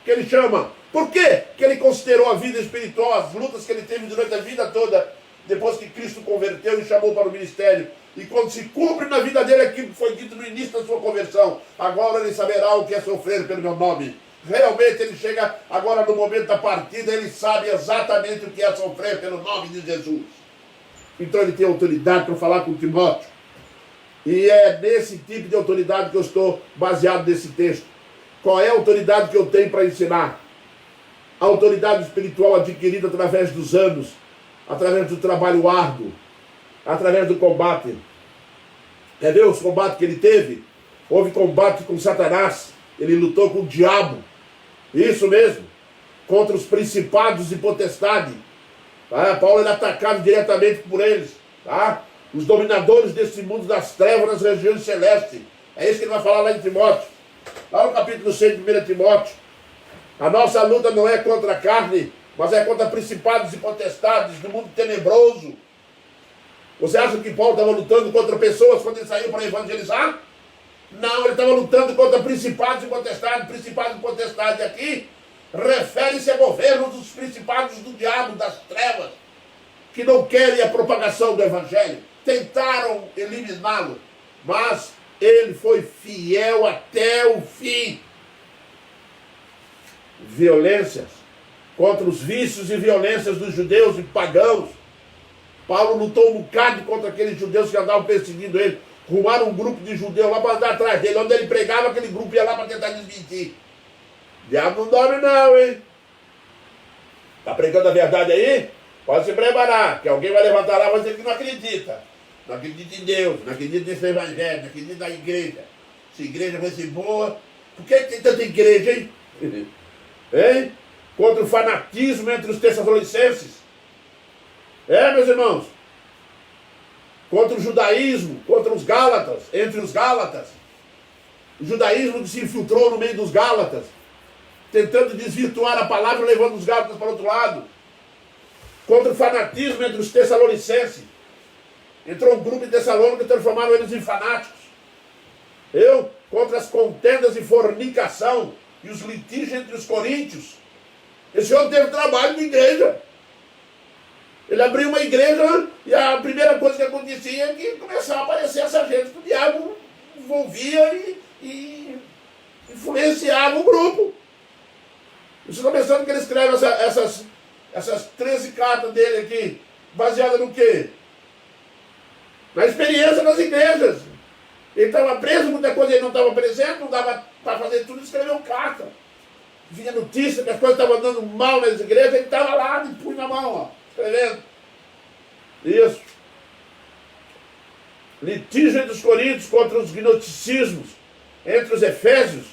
que ele chama? Por quê que ele considerou a vida espiritual, as lutas que ele teve durante a vida toda, depois que Cristo converteu e chamou para o ministério? E quando se cumpre na vida dele aquilo que foi dito no início da sua conversão, agora ele saberá o que é sofrer pelo meu nome. Realmente ele chega agora no momento da partida, ele sabe exatamente o que é sofrer pelo nome de Jesus. Então ele tem autoridade para falar com Timóteo. E é nesse tipo de autoridade que eu estou baseado nesse texto. Qual é a autoridade que eu tenho para ensinar? A autoridade espiritual adquirida através dos anos, através do trabalho árduo, através do combate. Quer ver os combates que ele teve? Houve combate com Satanás. Ele lutou com o diabo. Isso mesmo. Contra os principados e potestades. Tá? Paulo era atacado diretamente por eles. Tá? Os dominadores desse mundo das trevas nas regiões celestes. É isso que ele vai falar lá em Timóteo. Lá no capítulo 6 de 1 Timóteo. A nossa luta não é contra a carne, mas é contra principados e potestades do mundo tenebroso. Você acha que Paulo estava lutando contra pessoas quando ele saiu para evangelizar? Não, ele estava lutando contra principados e potestades. Principados e potestades aqui refere-se a governos dos principados do diabo, das trevas, que não querem a propagação do evangelho. Tentaram eliminá-lo, mas ele foi fiel até o fim. Violências contra os vícios e violências dos judeus e pagãos. Paulo lutou um bocado contra aqueles judeus que andavam perseguindo ele. Rumaram um grupo de judeus lá para andar atrás dele. Onde ele pregava, aquele grupo ia lá para tentar desmentir. O diabo não dorme não, hein? Está pregando a verdade aí? Pode se preparar, que alguém vai levantar lá e vai dizer que não acredita. Não acredita em Deus, não acredita nesse evangelho, não acredita na igreja. Se a igreja vai ser boa, por que tem tanta igreja, hein? Hein? Contra o fanatismo entre os tessalonicenses. Meus irmãos. Contra o judaísmo, contra os gálatas, entre os gálatas. O judaísmo que se infiltrou no meio dos gálatas, tentando desvirtuar a palavra, levando os gálatas para o outro lado. Contra o fanatismo entre os tessalonicenses. Entrou um grupo de Tessalônica e transformaram eles em fanáticos. Contra as contendas e fornicação e os litígios entre os coríntios. Esse homem teve trabalho de igreja. Ele abriu uma igreja e a primeira coisa que acontecia é que começava a aparecer essa gente que o diabo envolvia e influenciava o grupo. Você está pensando que ele escreve essas 13 cartas dele aqui, baseadas no quê? na experiência das igrejas. Ele estava preso, muita coisa ele não estava presente, não dava para fazer tudo, escreveu carta. Vinha notícia que as coisas estavam andando mal nas igrejas, ele estava lá, de punho na mão, ó, escrevendo. Isso. Litígio entre os coríntios contra os gnosticismos, entre os efésios,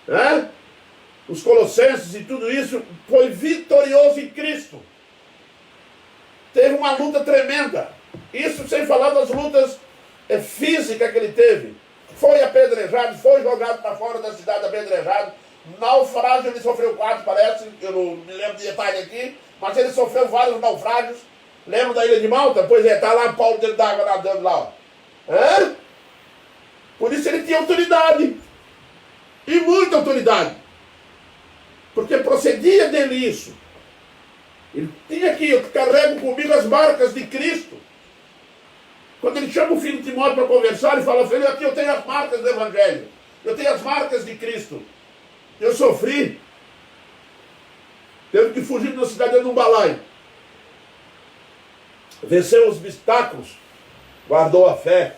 né? Os colossenses e tudo isso, foi vitorioso em Cristo. Teve uma luta tremenda. Isso sem falar das lutas físicas que ele teve. Foi apedrejado, foi jogado para fora da cidade apedrejado. Naufrágio, ele sofreu 4, parece, eu não me lembro de detalhe aqui, mas ele sofreu vários naufrágios. Lembra da ilha de Malta? Pois é, está lá Paulo dentro d'água nadando lá. Ó. É? Por isso ele tinha autoridade. E muita autoridade. Porque procedia dele isso. Ele tinha aqui, eu carrego comigo as marcas de Cristo. Quando ele chama o filho Timóteo para conversar, ele fala, filho, aqui eu tenho as marcas do Evangelho. Eu tenho as marcas de Cristo. Eu sofri. Teve que fugir de uma cidade de um balaio. Venceu os obstáculos. Guardou a fé.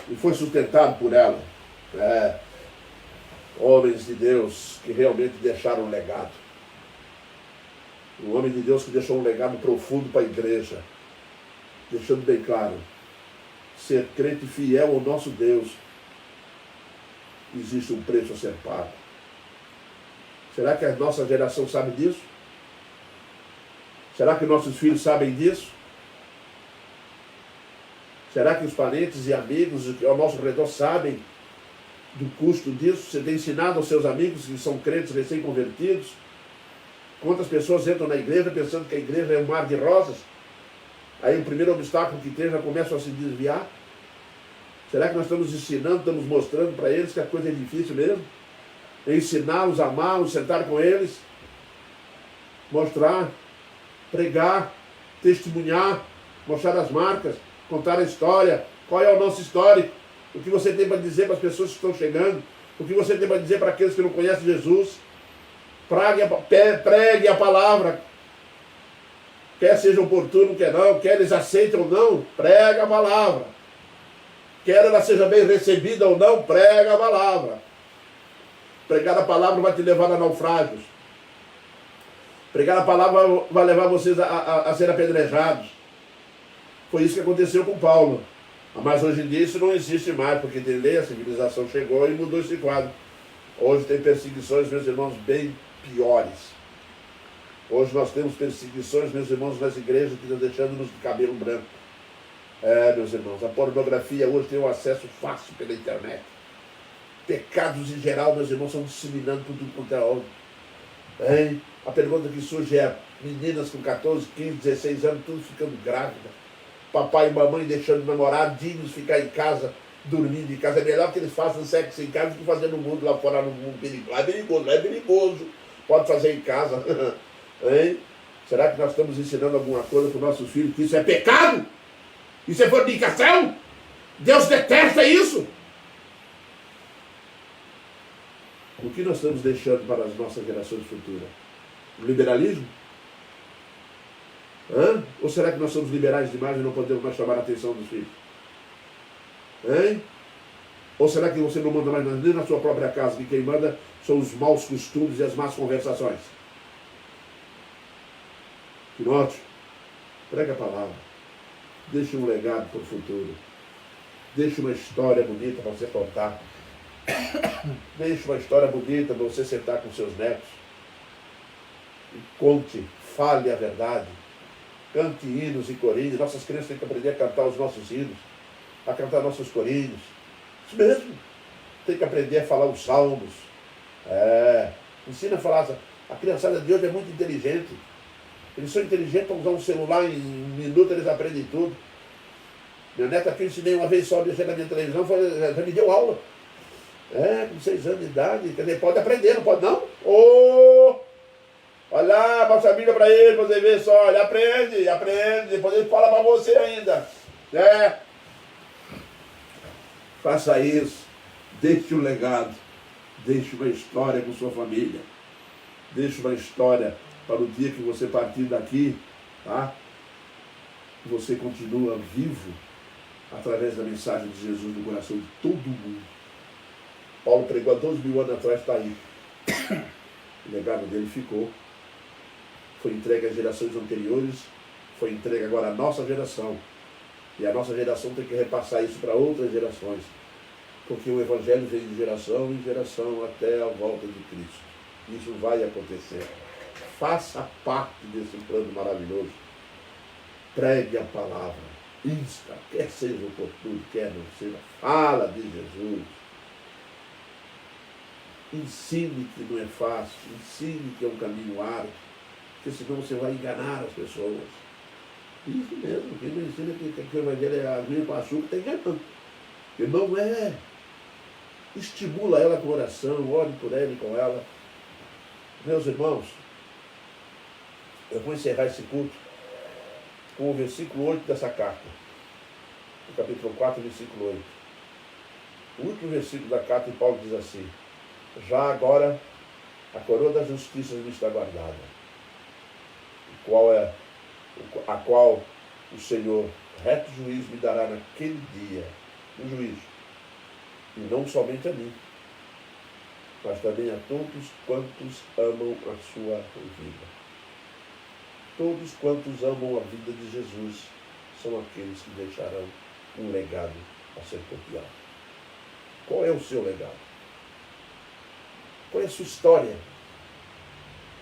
E foi sustentado por ela. Homens de Deus que realmente deixaram um legado. Um homem de Deus que deixou um legado profundo para a igreja. Deixando bem claro. Ser crente fiel ao nosso Deus. Existe um preço a ser pago. Será que a nossa geração sabe disso? Será que nossos filhos sabem disso? Será que os parentes e amigos ao nosso redor sabem do custo disso? Você tem ensinado aos seus amigos que são crentes recém-convertidos? Quantas pessoas entram na igreja pensando que a igreja é um mar de rosas? Aí o primeiro obstáculo que tem já começam a se desviar? Será que nós estamos ensinando, estamos mostrando para eles que a coisa é difícil mesmo? Ensiná-los, amá-los, sentar com eles, mostrar, pregar, testemunhar, mostrar as marcas, contar a história. Qual é o nosso histórico? O que você tem para dizer para as pessoas que estão chegando? O que você tem para dizer para aqueles que não conhecem Jesus? Pregue a palavra. Quer seja oportuno, quer não, quer eles aceitem ou não, prega a palavra. Quer ela seja bem recebida ou não, prega a palavra. Pregar a palavra vai te levar a naufrágios. Pregar a palavra vai levar vocês a ser apedrejados. Foi isso que aconteceu com Paulo. Mas hoje em dia isso não existe mais, porque a civilização chegou e mudou esse quadro. Hoje tem perseguições, meus irmãos, bem piores. Hoje nós temos perseguições, meus irmãos, nas igrejas que estão deixando-nos de cabelo branco. Meus irmãos, a pornografia hoje tem um acesso fácil pela internet. Pecados em geral, meus irmãos, estão disseminando por tudo quanto é hora. A pergunta que surge é, meninas com 14, 15, 16 anos, tudo ficando grávida. Papai e mamãe deixando namoradinhos ficar em casa, dormindo em casa. É melhor que eles façam sexo em casa do que fazer no mundo, lá fora no mundo perigoso. É perigoso. Pode fazer em casa. Será que nós estamos ensinando alguma coisa para os nossos filhos que isso é pecado? Isso é fornicação? Deus detesta isso? O que nós estamos deixando para as nossas gerações futuras? O liberalismo? Ou será que nós somos liberais demais e não podemos mais chamar a atenção dos filhos? Ou será que você não manda mais nem na sua própria casa, que quem manda são os maus costumes e as más conversações? Timóteo, prega a palavra. Deixe um legado para o futuro. Deixe uma história bonita para você contar. Deixe uma história bonita para você sentar com seus netos. E conte, fale a verdade. Cante hinos e corinhos. Nossas crianças têm que aprender a cantar os nossos hinos, a cantar nossos corinhos. Isso mesmo. Tem que aprender a falar os salmos. Ensina a falar. A criançada de hoje é muito inteligente. Eles são inteligentes para usar um celular, em um minuto eles aprendem tudo. Minha neta que eu ensinei uma vez só a mexer na minha televisão, já me deu aula. Com 6 anos de idade. Quer dizer, pode aprender, não pode não? Olha lá, mostra a Bíblia para ele, você ver só. Ele aprende. Depois ele fala para você ainda. Faça isso. Deixe um legado. Deixe uma história com sua família. Deixe uma história para o dia que você partir daqui, tá? Você continua vivo, através da mensagem de Jesus no coração de todo mundo. Paulo pregou há 2000 anos atrás, está aí. O legado dele ficou. Foi entregue às gerações anteriores, foi entregue agora à nossa geração. E a nossa geração tem que repassar isso para outras gerações. Porque o Evangelho vem de geração em geração até a volta de Cristo. Isso vai acontecer. Faça parte desse plano maravilhoso. Pregue a palavra. Insta, quer seja oportuno, quer não seja. Fala de Jesus. Ensine que não é fácil. Ensine que é um caminho árduo. Porque senão você vai enganar as pessoas. Isso mesmo. Quem não ensina que o Evangelho é aguinha com açúcar, está enganando. Porque não é. Estimula ela com oração, ore por ela e com ela. Meus irmãos, eu vou encerrar esse culto com o versículo 8 dessa carta. No capítulo 4, versículo 8. O último versículo da carta, e Paulo diz assim: já agora a coroa da justiça me está guardada, a qual o Senhor, reto juiz, me dará naquele dia, no juízo. E não somente a mim, mas também a todos quantos amam a sua vida. Todos quantos amam a vida de Jesus são aqueles que deixarão um legado a ser copiado. Qual é o seu legado? Qual é a sua história?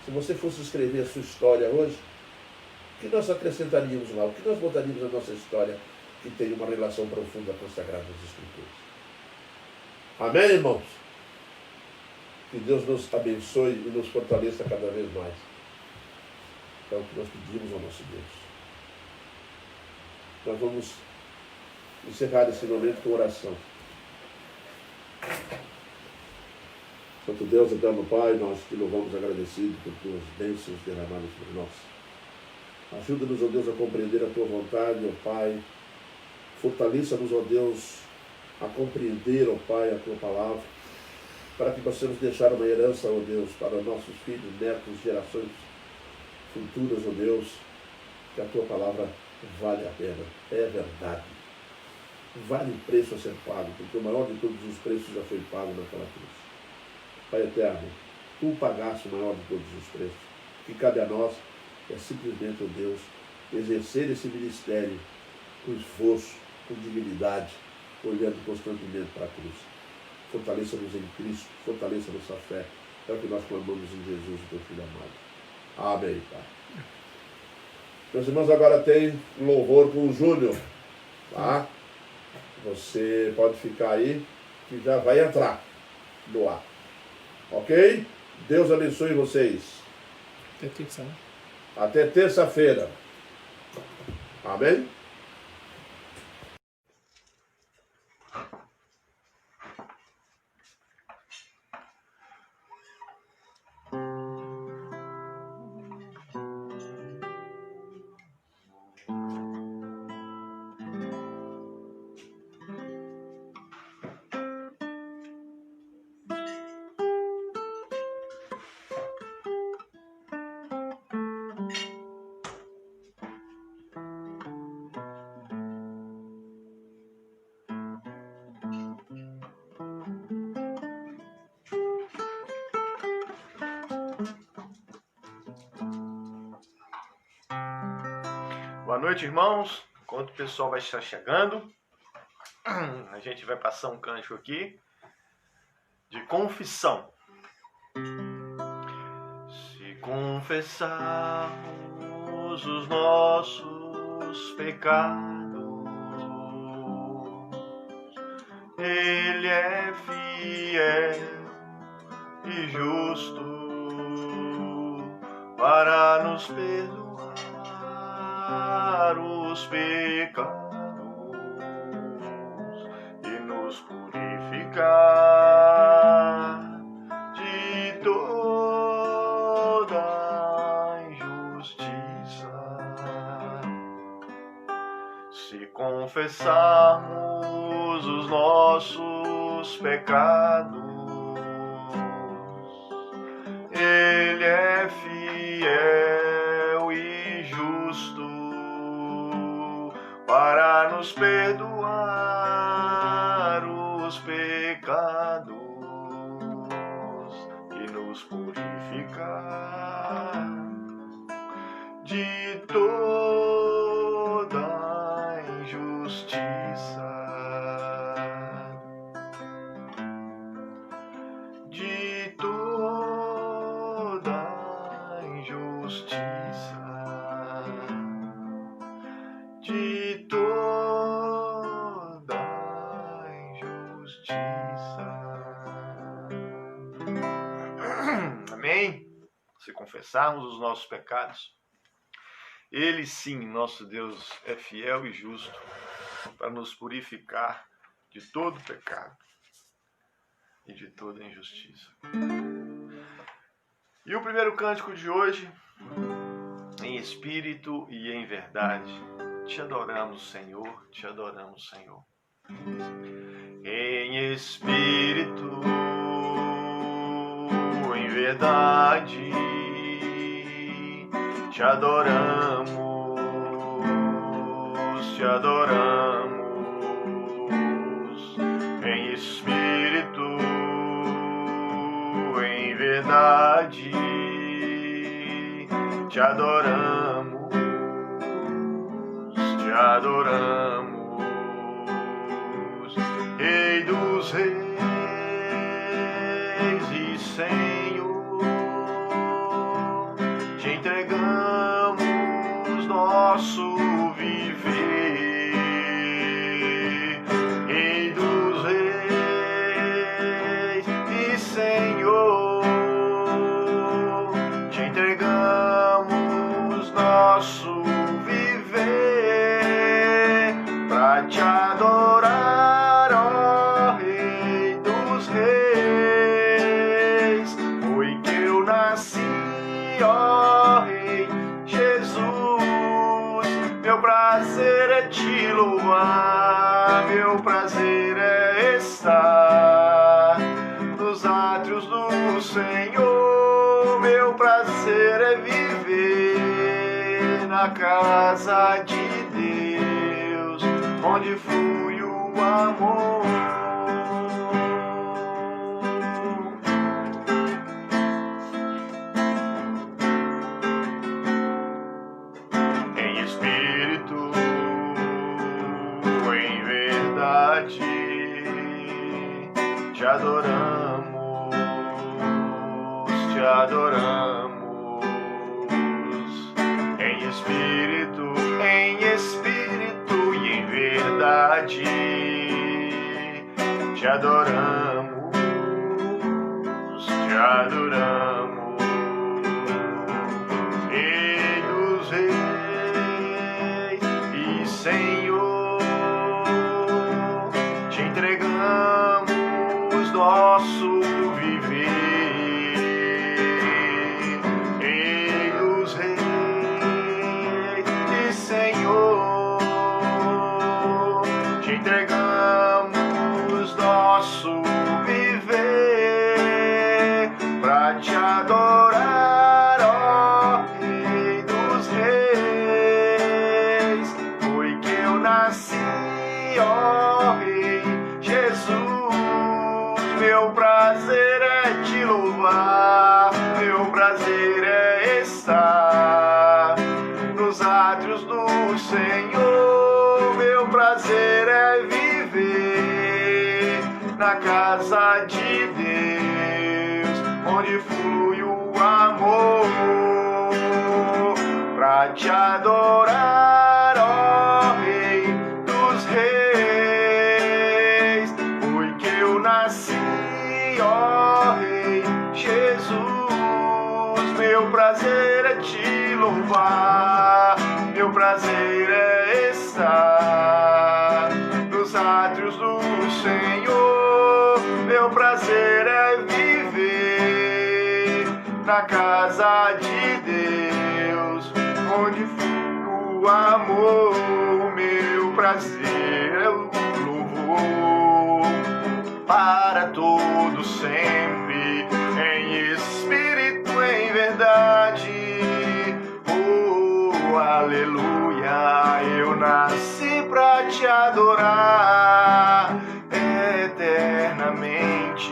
Se você fosse escrever a sua história hoje, o que nós acrescentaríamos lá? O que nós botaríamos na nossa história que tem uma relação profunda com as Sagradas Escrituras? Amém, irmãos? Que Deus nos abençoe e nos fortaleça cada vez mais. É o que nós pedimos ao nosso Deus. Nós vamos encerrar esse momento com oração. Santo Deus, eterno Pai, nós te louvamos agradecidos por tuas bênçãos derramadas por nós. Ajuda-nos, ó Deus, a compreender a tua vontade, ó Pai. Fortaleça-nos, ó Deus, a compreender, ó Pai, a tua palavra, para que possamos deixar uma herança, ó Deus, para nossos filhos, netos, gerações futuras, ó Deus, que a tua palavra vale a pena, é verdade. Vale o preço a ser pago, porque o maior de todos os preços já foi pago naquela cruz. Pai eterno, tu pagaste o maior de todos os preços. O que cabe a nós é simplesmente, ó Deus, exercer esse ministério com esforço, com dignidade, olhando constantemente para a cruz. Fortaleça-nos em Cristo, fortaleça nossa fé. É o que nós clamamos em Jesus, o teu Filho amado. Amém, Pai. Meus irmãos, agora tem louvor com o Júnior. Tá? Você pode ficar aí, que já vai entrar no ar. Ok? Deus abençoe vocês. Até terça, né? Até terça-feira. Amém? Boa noite, irmãos. Enquanto o pessoal vai estar chegando, a gente vai passar um canto aqui de confissão. Se confessarmos os nossos pecados, Ele é fiel e justo para nos perdoar os pecados e nos purificar de toda injustiça. Se confessarmos os nossos pecados, Ele é fiel e justo para nos nos perdoar os pecados e nos purificar de toda injustiça. De toda injustiça. De toda injustiça. Amém? Se confessarmos os nossos pecados, Ele sim, nosso Deus, é fiel e justo para nos purificar de todo pecado e de toda injustiça. E o primeiro cântico de hoje, em espírito e em verdade, te adoramos, Senhor, te adoramos, Senhor. Em espírito, em verdade, te adoramos, te adoramos. Em espírito, em verdade, te adoramos, te adoramos. Rei dos reis e Senhor, te entregamos nosso viver. Rei dos reis e Senhor, te entregamos nosso viver pra te adorar, ó Rei dos reis. Foi que eu nasci, ó Rei Jesus. Meu prazer é te louvar, meu prazer é estar nos átrios do Senhor. Meu prazer é viver na casa de Deus, onde flui o amor. Em espírito, em verdade, te adoramos, te adoramos. Em espírito e em verdade, te adoramos, te adoramos. Rei dos reis e Senhor, te entregamos nosso viver. Rei dos reis e Senhor, te entregamos nosso viver pra te adorar, ó Rei dos reis. Foi que eu nasci, ó Rei Jesus. Meu prazer é te louvar, meu prazer é estar nos átrios do Senhor. Meu prazer é viver na casa de Deus, onde flui o amor, pra te adorar, ó Rei dos reis. Foi que eu nasci, ó Rei Jesus. Meu prazer é te louvar, meu prazer é estar nos átrios do Senhor. Meu prazer é viver na casa de Deus, onde flui o amor. Meu prazer é o louvor para todo sempre, em espírito, em verdade. Oh, aleluia, eu nasci pra te te adorar eternamente.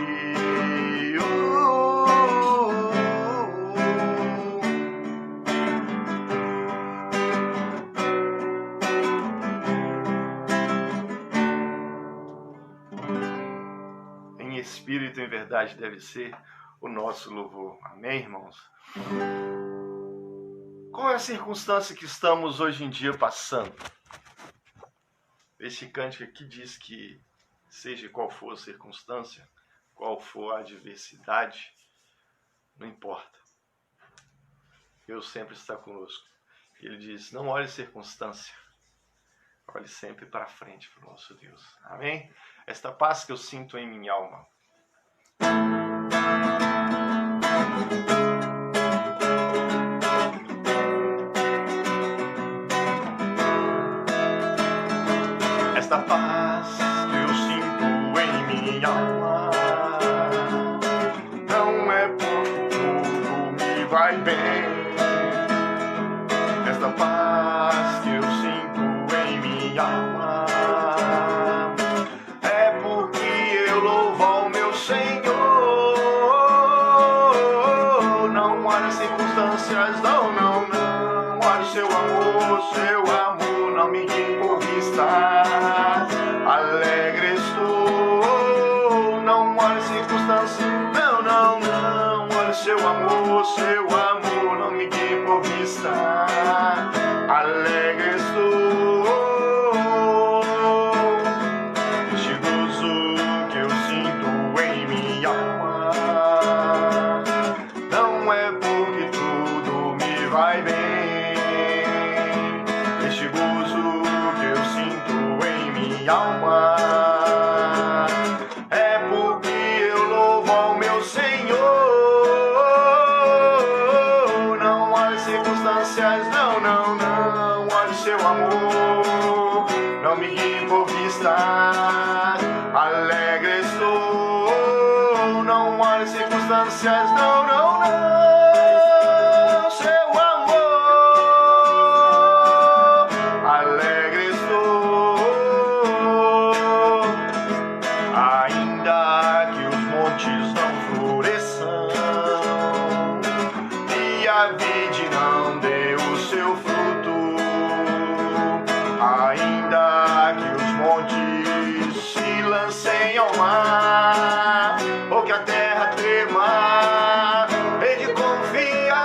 Em espírito e em verdade deve ser o nosso louvor. Amém, irmãos? Qual é a circunstância que estamos hoje em dia passando? Este cântico aqui diz que, seja qual for a circunstância, qual for a adversidade, não importa. Deus sempre está conosco. Ele diz, não olhe circunstância, olhe sempre para frente para o nosso Deus. Amém? Esta paz que eu sinto em minha alma. Esta paz que eu sinto em minha alma não é porque tudo me vai bem. Esta paz que eu sinto em minha alma é porque eu louvo ao meu Senhor. Não olha as circunstâncias, não, não, não. Olha o seu amor não me guie por vista. Alegre estou, não olhe as circunstâncias, não, não, não. Olha o seu amor não me guie por vista. Alegre estou, este gozo que eu sinto em minha alma não é porque tudo me vai bem. Este gozo que eu sinto em minha alma é porque eu louvo ao meu Senhor. Não olhe circunstâncias, não, não, não. Olhe seu amor, não me guie por vista. Alegre estou, não olhe circunstâncias, não, não, não. Seu amor, alegre estou. Ainda que os montes não floresçam e a vide não dê o seu fruto, ainda que os montes se lancem ao mar ou que a terra trema, hei de confiar.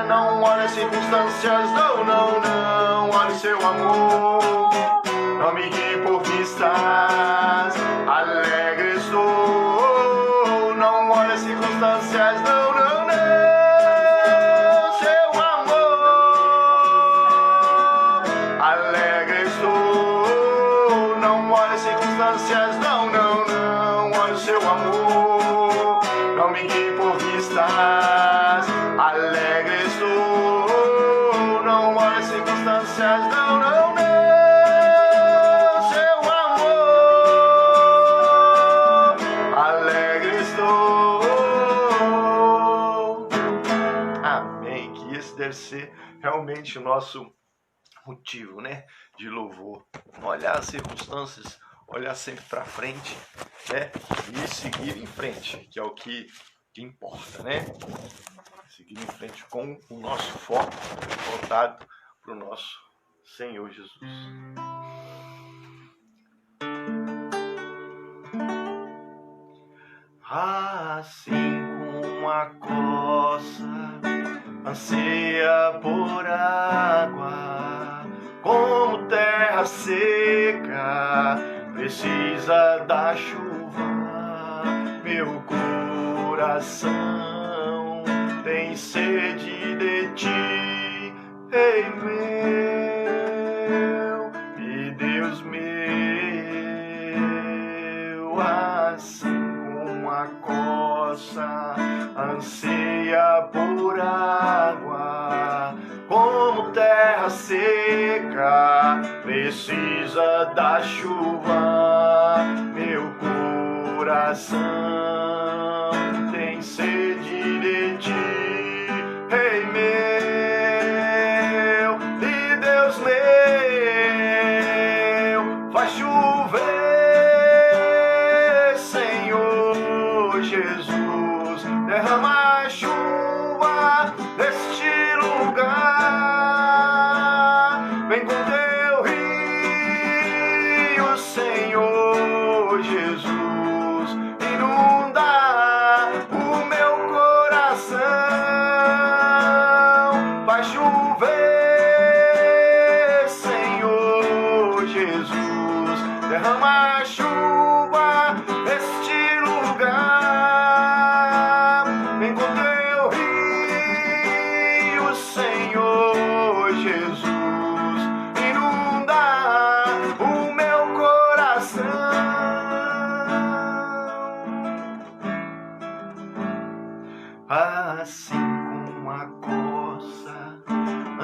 Não olhe as circunstâncias, não, não, não. Olhe seu amor, não me guie por vistas. Alegre estou, não olhe as circunstâncias, não, não, não. Seu amor, alegre estou, não olhe as circunstâncias, não, não, não. Olhe seu amor, não me guie por vistas. Alegre estou, não olhe as circunstâncias, não, não, não. Seu amor, alegre estou. Amém. Que esse deve ser realmente o nosso motivo, né, de louvor. Não olhar as circunstâncias, olhar sempre para frente, né, e seguir em frente, que é o que importa, né? Seguir em frente com o nosso foco voltado para o nosso Senhor Jesus. Assim como a coça anseia por água, como terra seca precisa da chuva, meu coração tem sede de ti, Rei meu e Deus meu. Assim como a coça anseia por água, como terra seca precisa da chuva, meu coração tem sede de ti, Rei meu e Deus meu.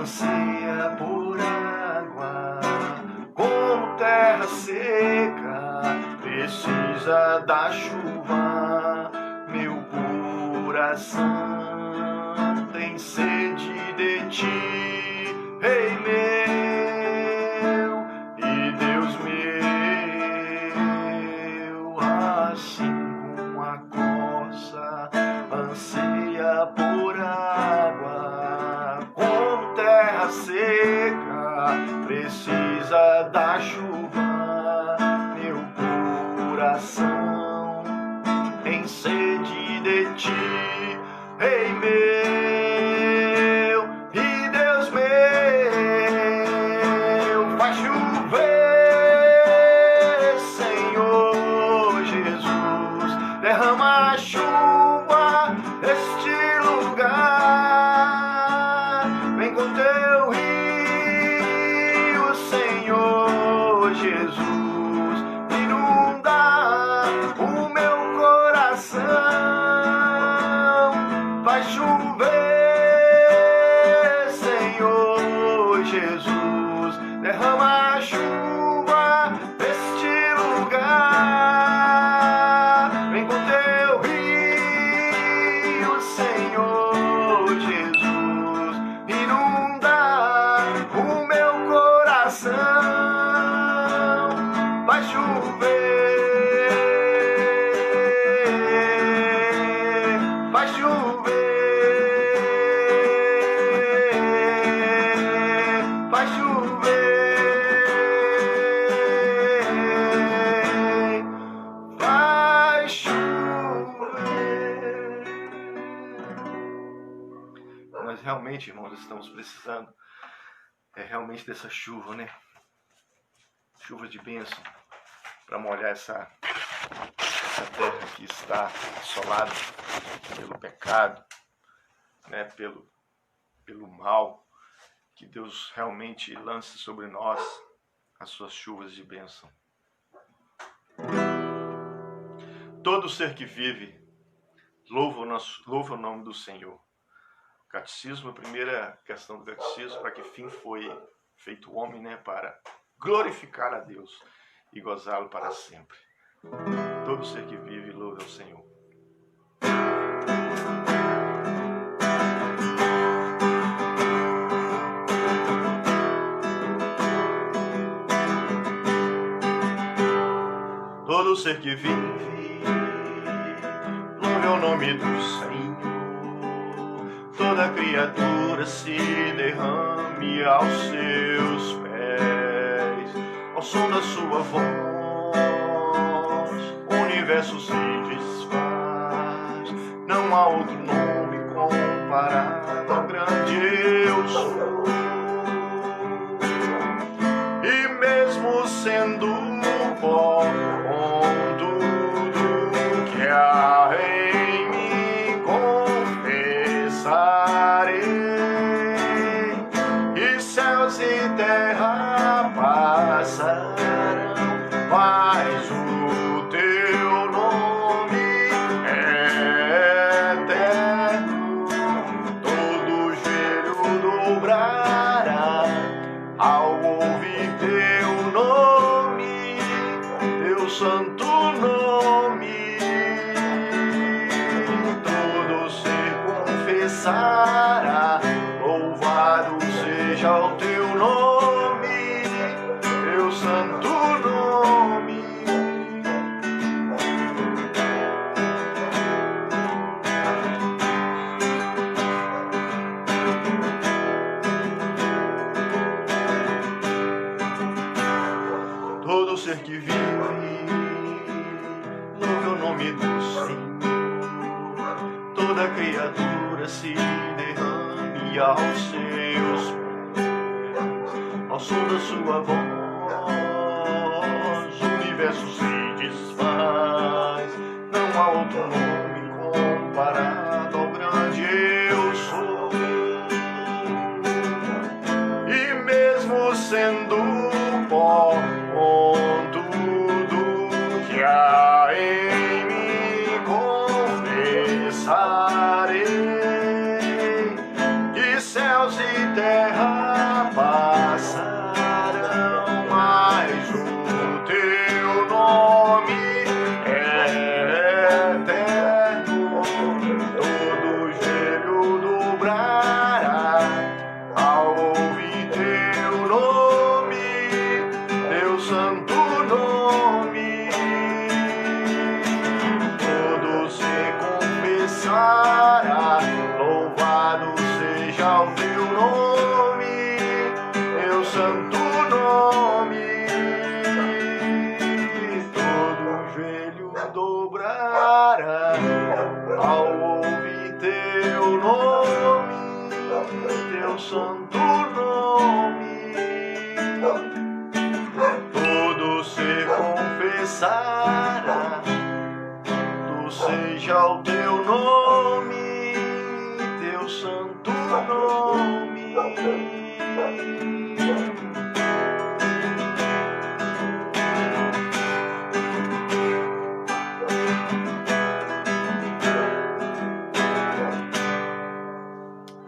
anseia por água, como terra seca, precisa da chuva. Meu coração tem sede de ti, Rei meu e Deus meu, assim como a corça anseia por água, como terra seca precisa da chuva. Meu coração tem sede de ti, Rei meu e Deus meu. Faz chover, Senhor Jesus, derrama a chuva neste lugar. Vem com teu rio, Senhor Jesus, inunda o meu coração. Vai chover, Senhor Jesus, derrama a chuva neste lugar. Vem com teu rio, Senhor Jesus, inunda o meu coração. Vai chover, vai chover, vai chover, vai chover. Nós realmente, irmãos, estamos precisando realmente dessa chuva, né? Chuva de bênção para molhar essa terra que está assolada pelo pecado, né? Pelo mal. Que Deus realmente lance sobre nós as suas chuvas de bênção. Todo ser que vive louva o nome do Senhor. Catecismo, a primeira questão do catecismo, para que fim foi feito o homem, né? Para glorificar a Deus e gozá-lo para sempre. Todo ser que vive louva ao Senhor. Todo ser que vive louve ao nome do Senhor. Toda criatura se derrame aos seus pés, ao som da sua voz, o universo se desfaz. Não há outro nome comparado ao grande eu sou. E mesmo sendo pó, com tudo que há em mim confessarei, e céus e terra passarão, mas o teu nome é eterno. Todo joelho dobrará ao ouvir teu nome, teu santo nome. Todo ser confessará, louvado seja o teu nome, teu santo nome. Todo ser que vive louve o nome do Senhor. Toda criatura se derrame aos seus pés, ao som da sua voz, o universo se desfaz. Não há outro nome comparado ao grande eu sou. E mesmo sendo pó, com tudo que há em mim confessarei, que céus e terra seja o teu nome, teu santo nome. Todo joelho dobrará ao ouvir teu nome, teu santo nome. Todo se confessará, tu seja o teu nome, teu santo nome.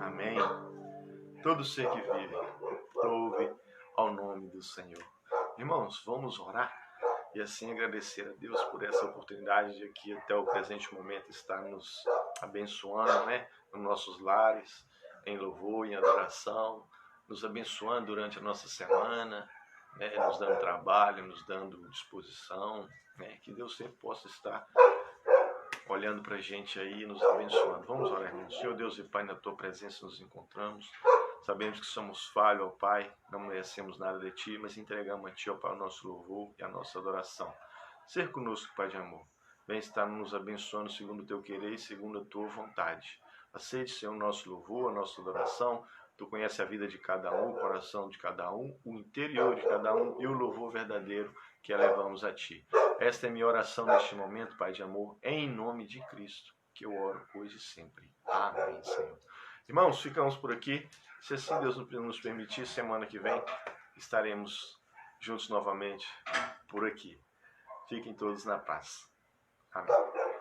Amém. Todo ser que vive, ouve ao nome do Senhor. Irmãos, vamos orar e assim agradecer a Deus por essa oportunidade de aqui até o presente momento estar nos abençoando, né, nos nossos lares, em louvor, em adoração, nos abençoando durante a nossa semana, né, nos dando trabalho, nos dando disposição, né, que Deus sempre possa estar olhando para a gente aí e nos abençoando. Vamos orar, irmãos. Senhor Deus e Pai, na Tua presença nos encontramos. Sabemos que somos falhos, ó Pai, não merecemos nada de Ti, mas entregamos a Ti, ó Pai, o nosso louvor e a nossa adoração. Ser conosco, Pai de amor. Vem estar nos abençoando segundo o Teu querer e segundo a Tua vontade. Aceite, Senhor, o nosso louvor, a nossa adoração. Tu conheces a vida de cada um, o coração de cada um, o interior de cada um e o louvor verdadeiro que elevamos a Ti. Esta é minha oração neste momento, Pai de amor, em nome de Cristo, que eu oro hoje e sempre. Amém, Senhor. Irmãos, ficamos por aqui. Se assim Deus nos permitir, semana que vem estaremos juntos novamente por aqui. Fiquem todos na paz. Amém.